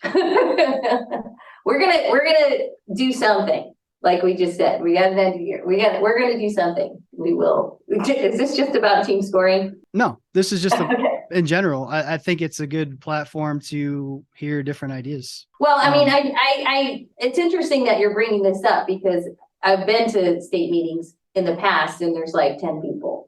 Speaker 3: we're gonna do something. Like we just said, we got an end of year. We're gonna do something. We will. Is this just about team scoring?
Speaker 5: No, this is just
Speaker 3: Okay.
Speaker 5: in general. I think it's a good platform to hear different ideas.
Speaker 3: Well, I mean, I it's interesting that you're bringing this up because I've been to state meetings in the past and there's like 10 people.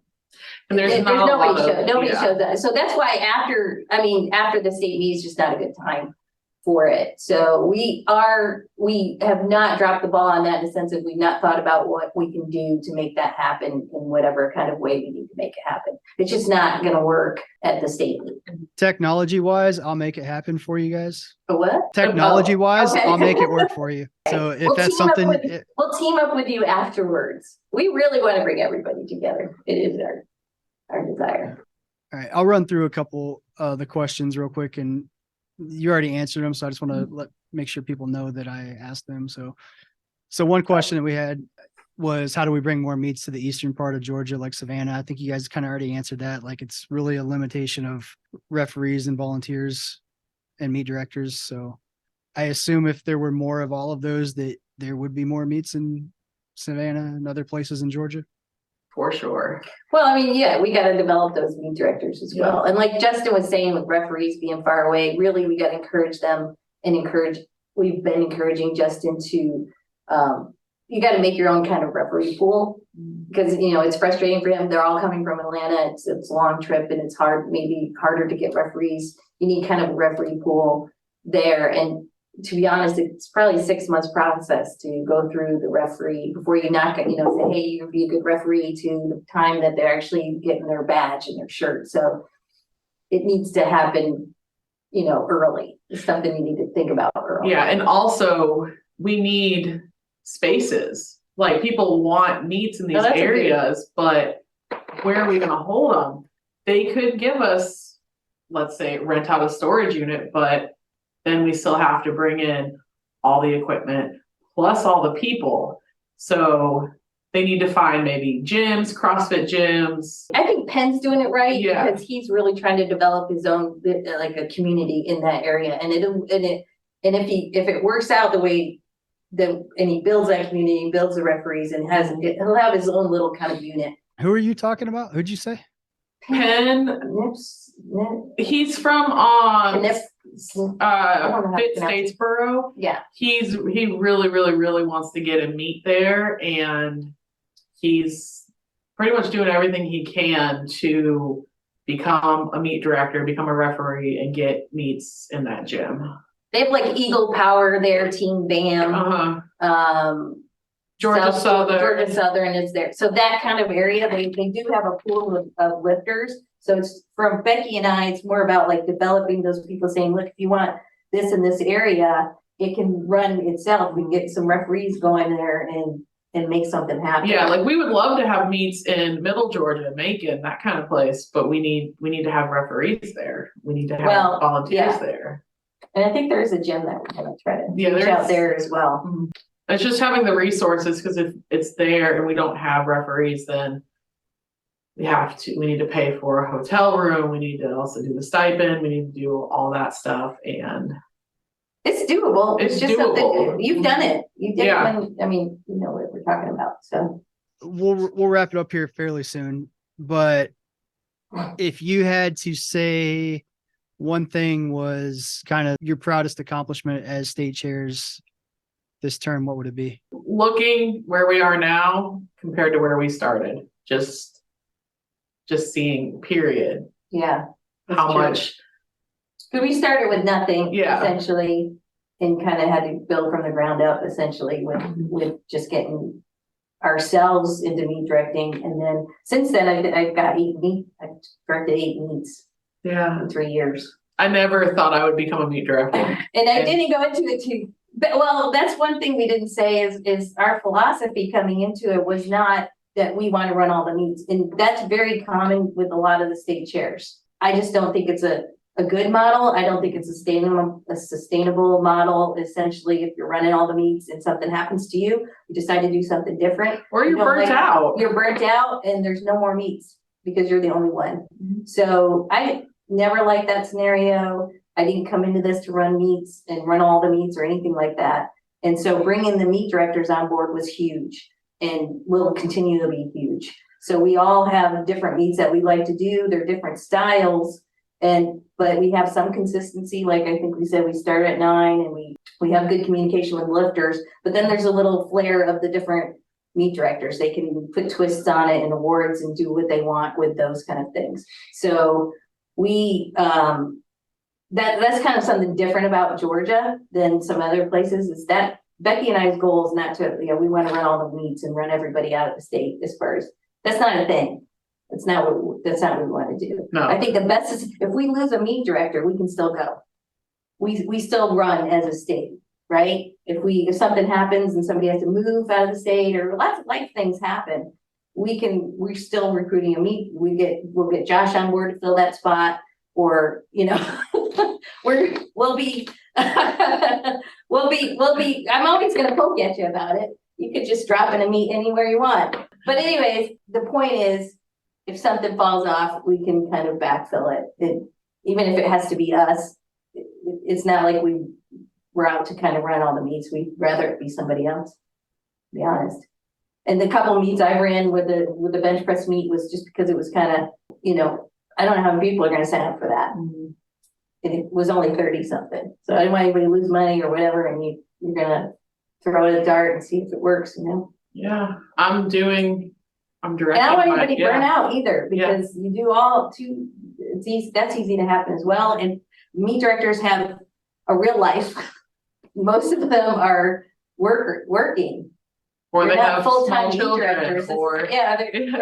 Speaker 4: And there's not
Speaker 3: nobody shows up. So that's why after the state meet is just not a good time for it. So we have not dropped the ball on that in the sense of we've not thought about what we can do to make that happen in whatever kind of way we need to make it happen. It's just not going to work at the state meet.
Speaker 5: Technology wise, I'll make it happen for you guys.
Speaker 3: For what?
Speaker 5: Technology wise,
Speaker 3: okay.
Speaker 5: I'll make it work for you. So if
Speaker 3: We'll
Speaker 5: that's
Speaker 3: team up
Speaker 5: something,
Speaker 3: with- we'll team up with you afterwards. We really want to bring everybody together. It is our desire.
Speaker 5: all right, I'll run through a couple of the questions real quick, and you already answered them. So I just want to make sure people know that I asked them. So one question that we had was, how do we bring more meets to the eastern part of Georgia, like Savannah? I think you guys kind of already answered that. Like it's really a limitation of referees and volunteers and meet directors. So I assume if there were more of all of those, that there would be more meets in Savannah and other places in Georgia.
Speaker 4: For sure.
Speaker 3: Well, I mean, yeah, we got to develop those meet directors as well. And like Justin was saying, with referees being far away, really, we got to encourage them and we've been encouraging Justin to, you got to make your own kind of referee pool because, it's frustrating for him. They're all coming from Atlanta. It's a long trip and it's maybe harder to get referees. You need kind of a referee pool there. And to be honest, it's probably a 6 months process to go through the referee before you knock it, say, hey, you'll be a good referee to the time that they're actually getting their badge and their shirt. So it needs to happen, early. It's something you need to think about early.
Speaker 4: Yeah. And also we need spaces. Like people want meets in these areas, but where are we going to hold them? They could give us, let's say, rent out a storage unit, but then we still have to bring in all the equipment plus all the people. So they need to find maybe gyms, CrossFit gyms.
Speaker 3: I think Penn's doing it right
Speaker 4: Yeah.
Speaker 3: because he's really trying to develop his own like a community in that area. And if it works out the way and he builds that community, builds the referees and he'll have his own little kind of unit.
Speaker 5: Who are you talking about? Who'd you say?
Speaker 4: Penn, he's from Pitt Statesboro.
Speaker 3: Yeah.
Speaker 4: He really, really, really wants to get a meet there, and he's pretty much doing everything he can to become a meet director, become a referee, and get meets in that gym.
Speaker 3: They have like Eagle Power there, Team BAM.
Speaker 4: Georgia
Speaker 3: Southern is there. So that kind of area, they do have a pool of lifters. So it's from Becci and I, it's more about like developing those people saying, look, if you want this in this area, it can run itself. We can get some referees going there and make something happen.
Speaker 4: Yeah, like we would love to have meets in Middle Georgia, Macon, that kind of place, but we need to have referees there. We need to have volunteers there.
Speaker 3: And I think there is a gym that we're gonna try to reach out there as well.
Speaker 4: Mm-hmm. It's just having the resources, because if it's there and we don't have referees, then we need to pay for a hotel room. We need to also do the stipend. We need to do all that stuff. And
Speaker 3: it's doable. It's just
Speaker 4: doable.
Speaker 3: Something you've done it. You did it I mean, you know what we're talking about. So
Speaker 5: we'll wrap it up here fairly soon. But if you had to say one thing was kind of your proudest accomplishment as state chairs this term, what would it be?
Speaker 4: Looking where we are now compared to where we started, just seeing, period.
Speaker 3: Yeah.
Speaker 4: How much?
Speaker 3: Because we started with nothing,
Speaker 4: Yeah.
Speaker 3: essentially, and kind of had to build from the ground up, essentially, with just getting ourselves into meet directing. And then since then, I've got 8 meets. I've directed 8 meets in 3 years.
Speaker 4: I never thought I would become a meet director.
Speaker 3: And I didn't go into it too. But well, that's one thing we didn't say is our philosophy coming into it was not that we want to run all the meets. And that's very common with a lot of the state chairs. I just don't think it's a good model. I don't think it's a sustainable model. Essentially, if you're running all the meets and something happens to you, you decide to do something different.
Speaker 4: Or you're burnt out.
Speaker 3: You're burnt out and there's no more meets because you're the only one. Mm-hmm. So I never liked that scenario. I didn't come into this to run meets and run all the meets or anything like that. And so bringing the meet directors on board was huge and will continue to be huge. So we all have different meets that we like to do. They're different styles, but we have some consistency. Like I think we said, we start at 9 and we have good communication with lifters, but then there's a little flair of the different meet directors. They can put twists on it and awards and do what they want with those kind of things. So we, that's kind of something different about Georgia than some other places, is that Becci and I's goal is not to, we want to run all the meets and run everybody out of the state as far as, that's not a thing. That's not what we want to do.
Speaker 4: No.
Speaker 3: I think the best is if we lose a meet director, we can still go. We still run as a state, right? If something happens and somebody has to move out of the state or lots of life things happen, we're still recruiting a meet. We'll get Josh on board to fill that spot, or we'll be I'm always going to poke at you about it. You could just drop in a meet anywhere you want. But anyways, the point is, if something falls off, we can kind of backfill it. Even if it has to be us, it's not like we're out to kind of run all the meets. We'd rather it be somebody else, to be honest. And the couple of meets I ran with the bench press meet was just because it was kind of, I don't know how many people are going to sign up for that. Mm-hmm. And it was only 30 something. So I didn't want anybody to lose money or whatever. And you're going to throw it a dart and see if it works,
Speaker 4: Yeah, I'm directing.
Speaker 3: And I don't want anybody burn out either, because you do all too. That's easy to happen as well. And meet directors have a real life. Most of them are working.
Speaker 4: Or they have
Speaker 3: full-time
Speaker 4: meet
Speaker 3: directors.
Speaker 4: Or
Speaker 3: there's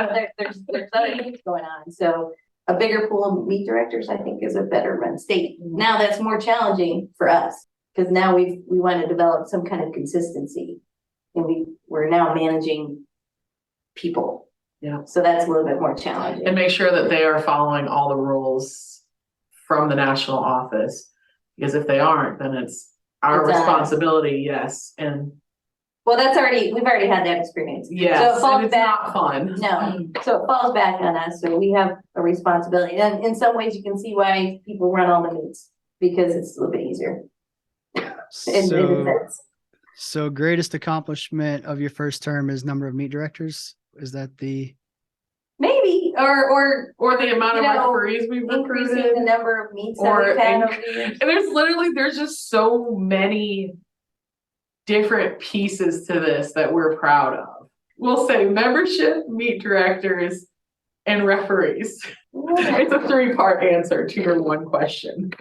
Speaker 3: other things going on. So a bigger pool of meet directors, I think, is a better run state. Now that's more challenging for us because now we want to develop some kind of consistency, and we're now managing people.
Speaker 4: Yeah.
Speaker 3: So that's a little bit more challenging.
Speaker 4: And make sure that they are following all the rules from the national office, because if they aren't, then it's our responsibility. Yes. And
Speaker 3: well, we've already had that experience.
Speaker 4: Yes,
Speaker 3: so it falls
Speaker 4: it's
Speaker 3: back,
Speaker 4: not fun.
Speaker 3: No, so it falls back on us. So we have a responsibility. And in some ways you can see why people run all the meets, because it's a little bit easier.
Speaker 5: So greatest accomplishment of your first term is number of meet directors? Is that the
Speaker 3: maybe or
Speaker 4: the amount of referees we've recruited,
Speaker 3: increasing the number of meets that we've had over the years?
Speaker 4: And there's just so many different pieces to this that we're proud of. We'll say membership, meet directors, and referees. It's a 3-part answer to your one question.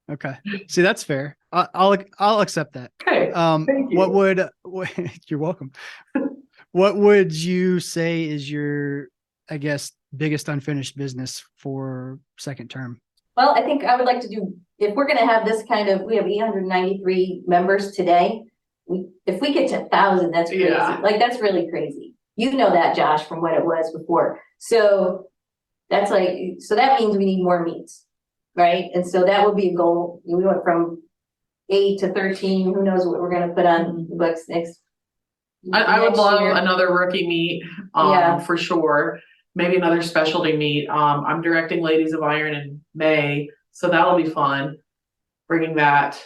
Speaker 5: Okay. See, that's fair. I'll accept that.
Speaker 4: Okay. Thank you.
Speaker 5: You're welcome. What would you say is your, I guess, biggest unfinished business for second term?
Speaker 3: Well, I think I would like to do, if we're going to have this kind of, we have 893 members today. If we get to 1,000, that's crazy.
Speaker 4: Yeah.
Speaker 3: Like, that's really crazy. You know that, Josh, from what it was before. So that's like, so that means we need more meets, right? And so that would be a goal. We went from 8 to 13. Who knows what we're going to put on the books next.
Speaker 4: I would love
Speaker 3: year.
Speaker 4: another rookie meet,
Speaker 3: Yeah.
Speaker 4: for sure. Maybe another specialty meet. I'm directing Ladies of Iron in May, so that'll be fun. Bringing that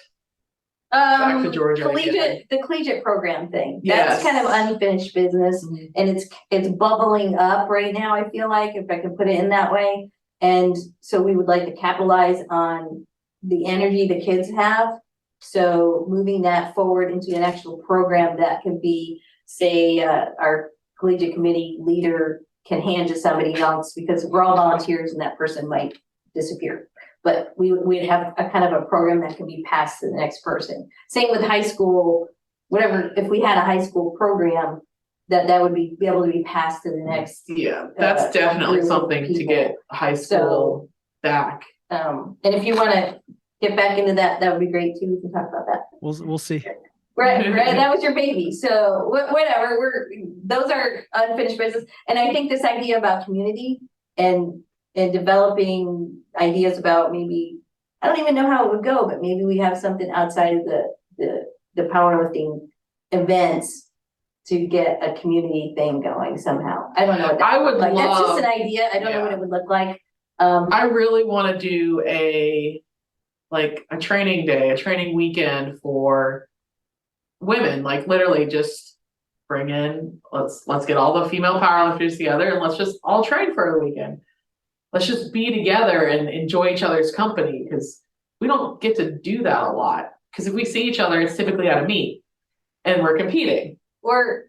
Speaker 4: back to Georgia.
Speaker 3: The collegiate program thing.
Speaker 4: Yes.
Speaker 3: That's kind of unfinished business,
Speaker 4: Mhm.
Speaker 3: and it's bubbling up right now. I feel like, if I can put it in that way. And so we would like to capitalize on the energy the kids have. So moving that forward into an actual program that can be, say, our collegiate committee leader can hand to somebody else, because we're all volunteers and that person might disappear. But we'd have a kind of a program that can be passed to the next person. Same with high school, whatever, if we had a high school program, that would be able to be passed to the next.
Speaker 4: Yeah, that's definitely
Speaker 3: group of
Speaker 4: something to
Speaker 3: people.
Speaker 4: get high school back.
Speaker 3: And if you want to get back into that, that would be great too. We can talk about that.
Speaker 5: We'll see.
Speaker 3: Right, that was your baby. So whatever, those are unfinished business. And I think this idea about community and developing ideas about, maybe, I don't even know how it would go, but maybe we have something outside of the powerlifting events to get a community thing going somehow. I don't know what that
Speaker 4: I would
Speaker 3: like. That's just
Speaker 4: love-
Speaker 3: an idea. I don't know what it would look like.
Speaker 4: I really want to do a training day, a training weekend for women, like literally just bring in, let's get all the female powerlifters together and let's just all train for a weekend. Let's just be together and enjoy each other's company, because we don't get to do that a lot. Because if we see each other, it's typically at a meet and we're competing.
Speaker 3: Or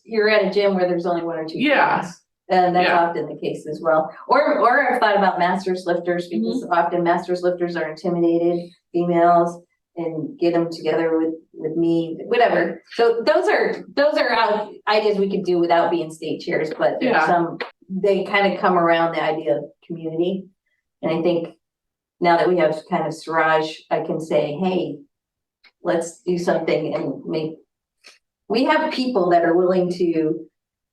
Speaker 3: you're at a gym where there's only one or two.
Speaker 4: Yeah.
Speaker 3: friends. And that's
Speaker 4: Yeah.
Speaker 3: often the case as well. Or I've thought about masters lifters, because often masters lifters are intimidated females, and get them together with me, whatever. So those are ideas we could do without being state chairs, but there's they kind of come around the idea of community. And I think now that we have kind of Siraj, I can say, hey, let's do something and we have people that are willing to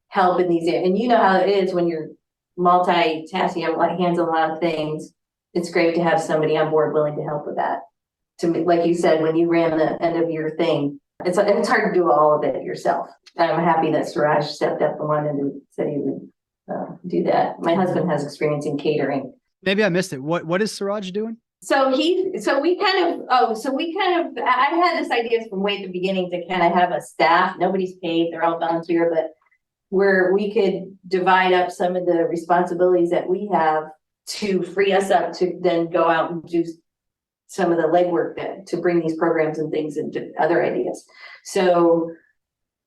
Speaker 3: help in these areas. And you know how it is when you're multitasking, you have hands on a lot of things. It's great to have somebody on board willing to help with that. To me, like you said, when you ran the end of your thing, it's hard to do all of it yourself. I'm happy that Siraj stepped up and wanted to said he would do that. My husband has experience in catering.
Speaker 5: Maybe I missed it. What is Siraj doing?
Speaker 3: I had this idea from way at the beginning to kind of have a staff. Nobody's paid, they're all volunteer, but where we could divide up some of the responsibilities that we have to free us up to then go out and do some of the legwork to bring these programs and things into other ideas. So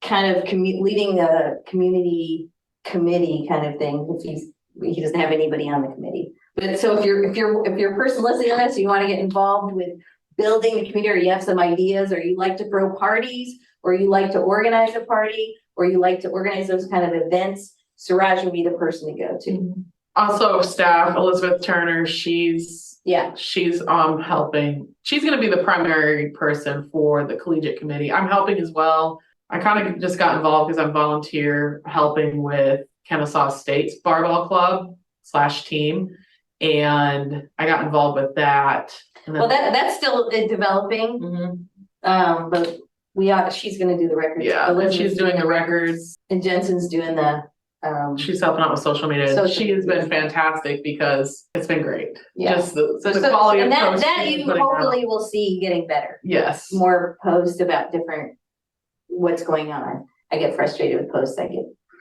Speaker 3: kind of leading a community committee kind of thing, if he doesn't have anybody on the committee. But so if you're a person listening to this, you want to get involved with building the community, or you have some ideas, or you like to throw parties, or you like to organize a party, or you like to organize those kind of events, Siraj would be the person to go to.
Speaker 4: Also staff, Elizabeth Turner, she's helping. She's going to be the primary person for the collegiate committee. I'm helping as well. I kind of just got involved because I'm volunteer helping with Kennesaw State's barbell club / team. And I got involved with that. And then,
Speaker 3: well, that's still developing. But she's going to do the records.
Speaker 4: Yeah, and she's doing the records.
Speaker 3: And Jensen's doing the
Speaker 4: she's helping out with social media. She has been fantastic because it's been great.
Speaker 3: Yeah.
Speaker 4: Just the quality of posts
Speaker 3: that you hopefully will see getting better.
Speaker 4: Yes.
Speaker 3: More posts about what's going on. I get frustrated with posts.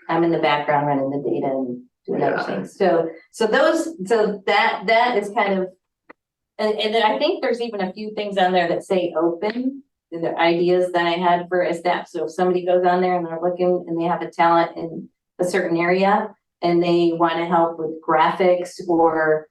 Speaker 3: I'm in the background running the data and doing other things. So that is kind of, and then I think there's even a few things on there that say open. The ideas that I had for a staff. So if somebody goes on there and they're looking and they have a talent in a certain area, and they want to help with graphics, or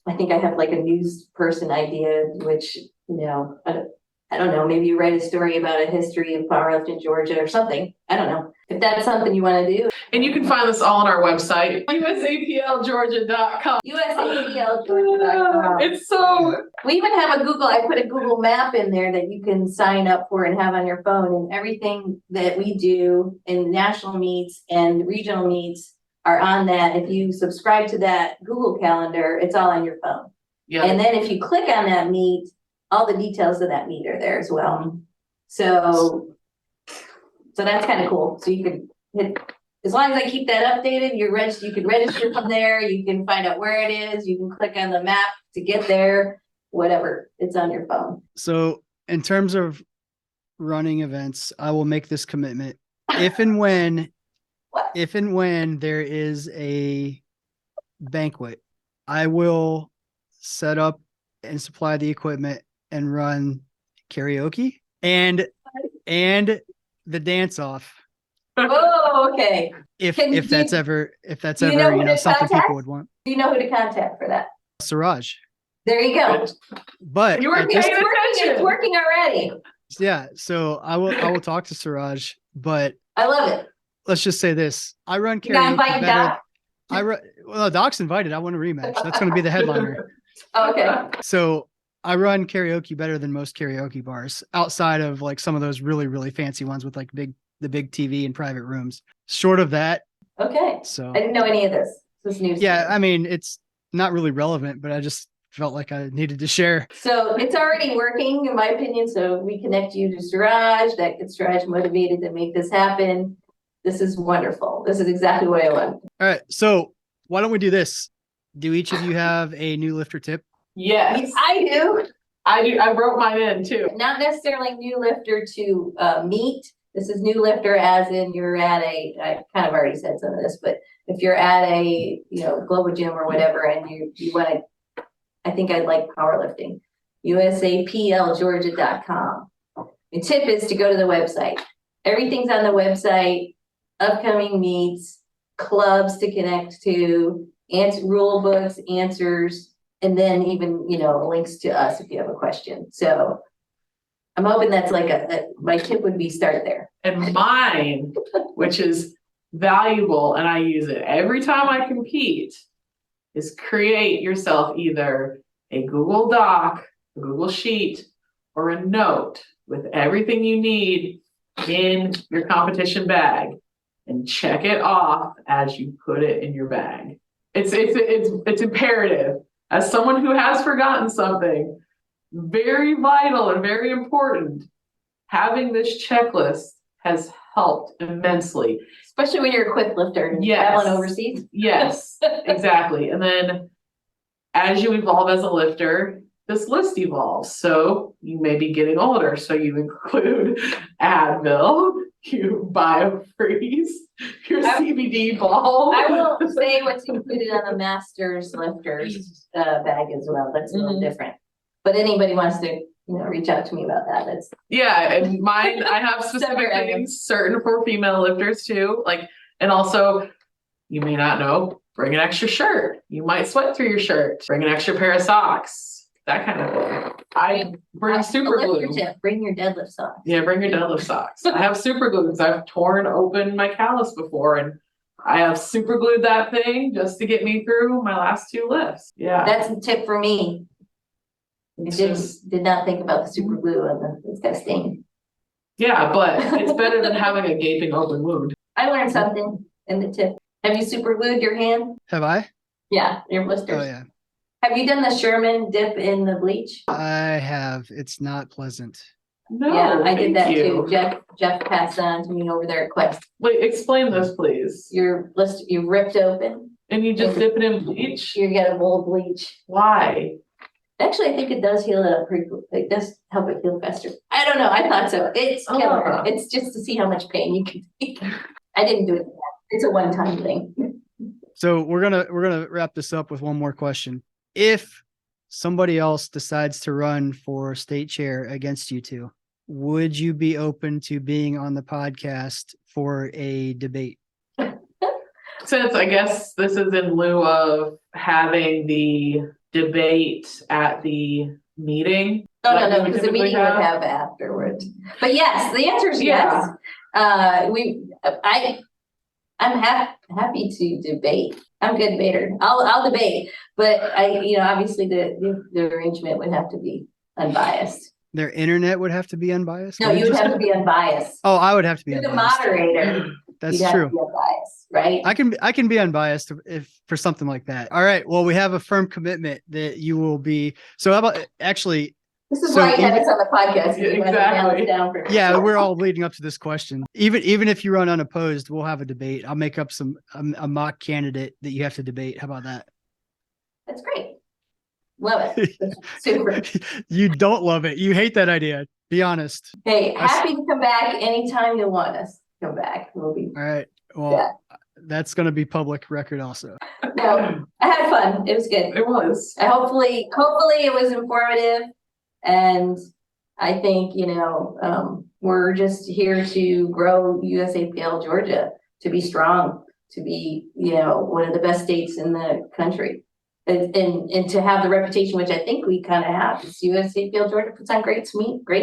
Speaker 3: I think I have like a news person idea, which, I don't know, maybe you write a story about a history of powerlifting in Georgia or something. I don't know. If that's something you want to do.
Speaker 4: And you can find this all on our website, USAPLGeorgia.com.
Speaker 3: USAPLGeorgia.com.
Speaker 4: It's so...
Speaker 3: We even have I put a Google map in there that you can sign up for and have on your phone, and everything that we do in national meets and regional meets are on that. If you subscribe to that Google Calendar, it's all on your phone.
Speaker 4: Yeah.
Speaker 3: And then if you click on that meet, all the details of that meet are there as well. So that's kind of cool. So you can hit, as long as I keep that updated, you can register from there. You can find out where it is. You can click on the map to get there, whatever. It's on your phone.
Speaker 5: So in terms of running events, I will make this commitment. If and when there is a banquet, I will set up and supply the equipment and run karaoke and the dance off.
Speaker 3: Oh, okay.
Speaker 5: If
Speaker 3: You
Speaker 5: that's ever
Speaker 3: something
Speaker 5: something
Speaker 3: contact?
Speaker 5: people would want.
Speaker 3: Do you know who to contact for that?
Speaker 5: Suraj.
Speaker 3: There you go.
Speaker 5: But
Speaker 4: You were
Speaker 5: at this-
Speaker 4: paying
Speaker 3: It's working already.
Speaker 5: yeah, so I will talk to Suraj, but
Speaker 3: I love it.
Speaker 5: let's just say this. I run
Speaker 3: You got
Speaker 5: karaoke
Speaker 3: invited,
Speaker 5: better.
Speaker 3: Doc?
Speaker 5: Well, Doc's invited. I want a rematch. That's going to be the headliner.
Speaker 3: Okay.
Speaker 5: So I run karaoke better than most karaoke bars, outside of like some of those really, really fancy ones with like the big TV and private rooms. Short of that.
Speaker 3: Okay.
Speaker 5: So
Speaker 3: I didn't know any of this. This is news.
Speaker 5: yeah,
Speaker 3: to me.
Speaker 5: I mean, it's not really relevant, but I just felt like I needed to share.
Speaker 3: So it's already working, in my opinion. So we connect you to Suraj. That gets Suraj motivated to make this happen. This is wonderful. This is exactly what I want.
Speaker 5: All right. So why don't we do this? Do each of you have a new lifter tip?
Speaker 4: Yes,
Speaker 3: I do.
Speaker 4: I wrote mine in too.
Speaker 3: Not necessarily new lifter to meet. This is new lifter as in you're at I kind of already said some of this, but if you're at a, global gym or whatever, and you want to, I think I'd like powerlifting, USAPLGeorgia.com. The tip is to go to the website. Everything's on the website, upcoming meets, clubs to connect to, rule books, answers, and then even, links to us if you have a question. So I'm hoping that's like my tip would be start there.
Speaker 4: And mine, which is valuable, and I use it every time I compete, is create yourself either a Google Doc, a Google Sheet, or a note with everything you need in your competition bag, and check it off as you put it in your bag. It's imperative. As someone who has forgotten something very vital and very important, having this checklist has helped immensely.
Speaker 3: Especially when you're a quick lifter and
Speaker 4: Yes.
Speaker 3: traveling overseas.
Speaker 4: Yes, exactly. And then as you evolve as a lifter, this list evolves. So you may be getting older. So you include Advil, you BioFreeze, your CBD ball.
Speaker 3: I will say what's included on the Masters lifters bag as well. That's a little different. But anybody wants to, reach out to me about that. That's
Speaker 4: Yeah, and mine, I have specific
Speaker 3: Separate
Speaker 4: things certain for female lifters too. And also, you may not know, bring an extra shirt. You might sweat through your shirt. Bring an extra pair of socks. That kind of thing. I bring super glue.
Speaker 3: tip. Bring your deadlift socks.
Speaker 4: Yeah, bring your deadlift socks. I have super glue because I've torn open my callus before, and I have super glued that thing just to get me through my last 2 lifts. Yeah.
Speaker 3: That's a tip for me. I did not think about the super glue on it's got a stain.
Speaker 4: Yeah, but it's better than having a gaping open wound.
Speaker 3: I learned something in the tip. Have you super glued your hand?
Speaker 5: Have I?
Speaker 3: Yeah, your blisters.
Speaker 5: Oh yeah.
Speaker 3: Have you done the Sherman dip in the bleach?
Speaker 5: I have. It's not pleasant.
Speaker 4: No,
Speaker 3: Yeah, I did that
Speaker 4: thank you.
Speaker 3: too. Jeff passed on to me over there at Quest.
Speaker 4: Wait, explain this, please.
Speaker 3: Your blister, you ripped open.
Speaker 4: And you just dip it in bleach?
Speaker 3: You get a bowl of bleach.
Speaker 4: Why?
Speaker 3: Actually, I think it does heal it up pretty quick. It does help it heal faster. I don't know. I thought so. It's chemical. It's just to see how much pain you can take. I didn't do it. It's a one-time thing.
Speaker 5: So we're gonna wrap this up with one more question. If somebody else decides to run for state chair against you two, would you be open to being on the podcast for a debate?
Speaker 4: Since I guess this is in lieu of having the debate at the meeting.
Speaker 3: No, because the meeting would have afterwards. But yes, the answer is yes. I'm happy to debate. I'm a good debater. I'll debate, but obviously the arrangement would have to be unbiased.
Speaker 5: Their internet would have to be unbiased?
Speaker 3: No, you would have to be unbiased.
Speaker 5: Oh, I would have to be
Speaker 3: You're the
Speaker 5: unbiased.
Speaker 3: moderator.
Speaker 5: That's
Speaker 3: You'd have
Speaker 5: true.
Speaker 3: to be unbiased, right?
Speaker 5: I can be unbiased if for something like that. All right. Well, we have a firm commitment that you will be. So how about actually?
Speaker 3: This is why you had us on the podcast.
Speaker 4: Exactly.
Speaker 5: Yeah, we're all leading up to this question. Even if you run unopposed, we'll have a debate. I'll make up a mock candidate that you have to debate. How about that?
Speaker 3: That's great. Love it. Super.
Speaker 5: You don't love it. You hate that idea. Be honest.
Speaker 3: Hey, happy to come back anytime you want us to come back. We'll be.
Speaker 5: All right. Well, that's going to be public record also.
Speaker 3: No, I had fun. It was good.
Speaker 4: It was.
Speaker 3: Hopefully it was informative. And I think, we're just here to grow USAPL Georgia, to be strong, to be, one of the best states in the country. And to have the reputation, which I think we kind of have, is USAPL Georgia puts on great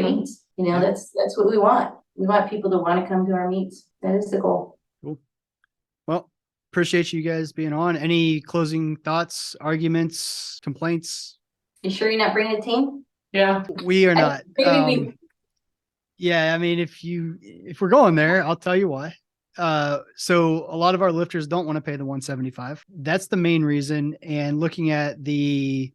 Speaker 3: meets. That's what we want. We want people to want to come to our meets. That is the goal.
Speaker 5: Cool. Well, appreciate you guys being on. Any closing thoughts, arguments, complaints?
Speaker 3: You sure you're not bringing a team?
Speaker 4: Yeah,
Speaker 5: we are not.
Speaker 3: Yeah,
Speaker 5: I mean, if we're going there, I'll tell you why. So a lot of our lifters don't want to pay the 175. That's the main reason. And looking at we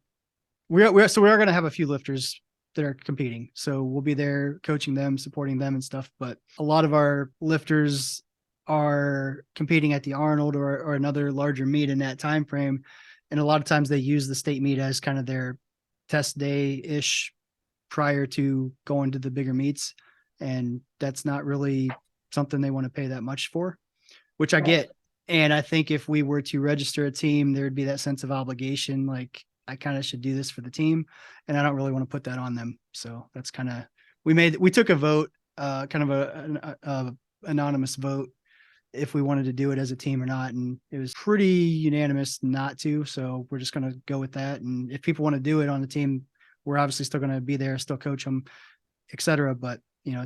Speaker 5: are going to have a few lifters that are competing. So we'll be there coaching them, supporting them and stuff. But a lot of our lifters are competing at the Arnold or another larger meet in that time frame. And a lot of times they use the state meet as kind of their test day-ish prior to going to the bigger meets. And that's not really something they want to pay that much for, which I get. And I think if we were to register a team, there'd be that sense of obligation. Like, I kind of should do this for the team, and I don't really want to put that on them. So that's kind of, we took a vote, kind of a anonymous vote, if we wanted to do it as a team or not. And it was pretty unanimous not to. So we're just going to go with that. And if people want to do it on the team, we're obviously still going to be there, still coach them, et cetera. But,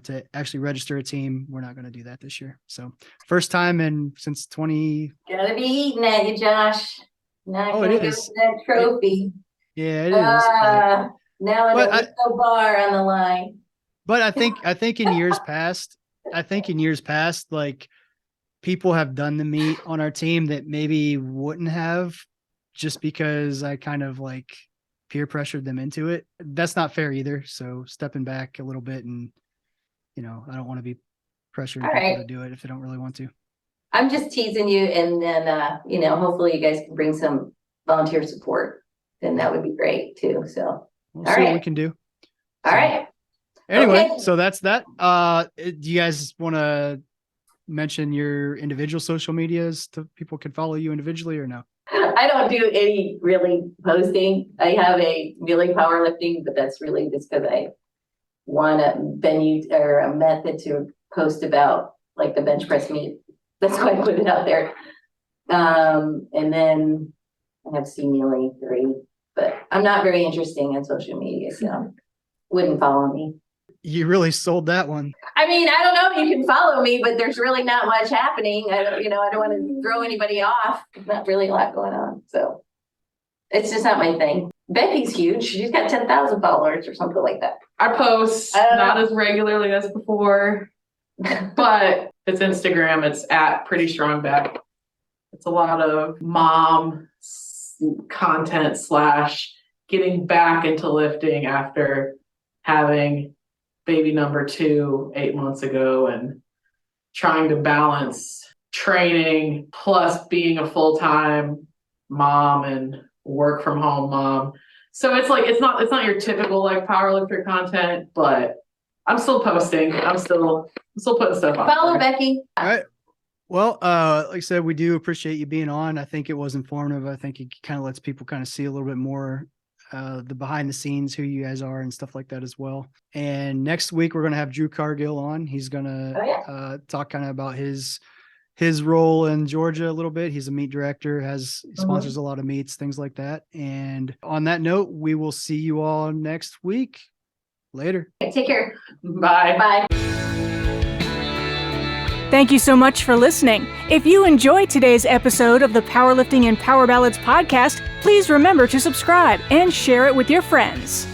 Speaker 5: to actually register a team, we're not going to do that this year. So first time since 20.
Speaker 3: Gotta be eating at you, Josh. Not
Speaker 5: it
Speaker 3: gonna
Speaker 5: is.
Speaker 3: go for that trophy.
Speaker 5: Yeah, it is.
Speaker 3: Now I don't no bar on the line.
Speaker 5: But I think in years past, like, people have done the meet on our team that maybe wouldn't have, just because I kind of like peer pressured them into it. That's not fair either. So stepping back a little bit, and I don't want to be pressuring people to do it if they don't really want to.
Speaker 3: I'm just teasing you, and then hopefully you guys can bring some volunteer support. Then that would be great too. So
Speaker 5: we'll see what we can do.
Speaker 3: All right.
Speaker 5: Anyway,
Speaker 3: okay.
Speaker 5: So that's that. Do you guys want to mention your individual social medias so people can follow you individually, or no?
Speaker 3: I don't do any really posting. I have a Mele Powerlifting, but that's really just because I want a venue or a method to post about, like, the bench press meet. That's why I put it out there. And then I have Mele 3, but I'm not very interesting in social media, so wouldn't follow me.
Speaker 5: You really sold that one.
Speaker 3: I mean, I don't know if you can follow me, but there's really not much happening. I don't want to throw anybody off. There's not really a lot going on. So it's just not my thing. Becky's huge. She's got 10,000 followers or something like that.
Speaker 4: I post not as regularly as before, but it's Instagram. It's at Pretty Strong Beck. It's a lot of mom content / getting back into lifting after having baby number 2 8 months ago, and trying to balance training plus being a full-time mom and work from home mom. So it's like, it's not your typical like powerlifter content, but I'm still posting. I'm still putting stuff on.
Speaker 3: Follow Becky.
Speaker 5: All right. Well, like I said, we do appreciate you being on. I think it was informative. I think it kind of lets people kind of see a little bit more the behind the scenes, who you guys are and stuff like that as well. And next week we're going to have Drew Cargill on. He's going to talk kind of about his his role in Georgia a little bit. He's a meet director, sponsors a lot of meets, things like that. And on that note, we will see you all next week. Later.
Speaker 3: Take care.
Speaker 4: Bye.
Speaker 3: Bye.
Speaker 1: Thank you so much for listening. If you enjoyed today's episode of the Powerlifting and Power Ballads podcast, please remember to subscribe and share it with your friends.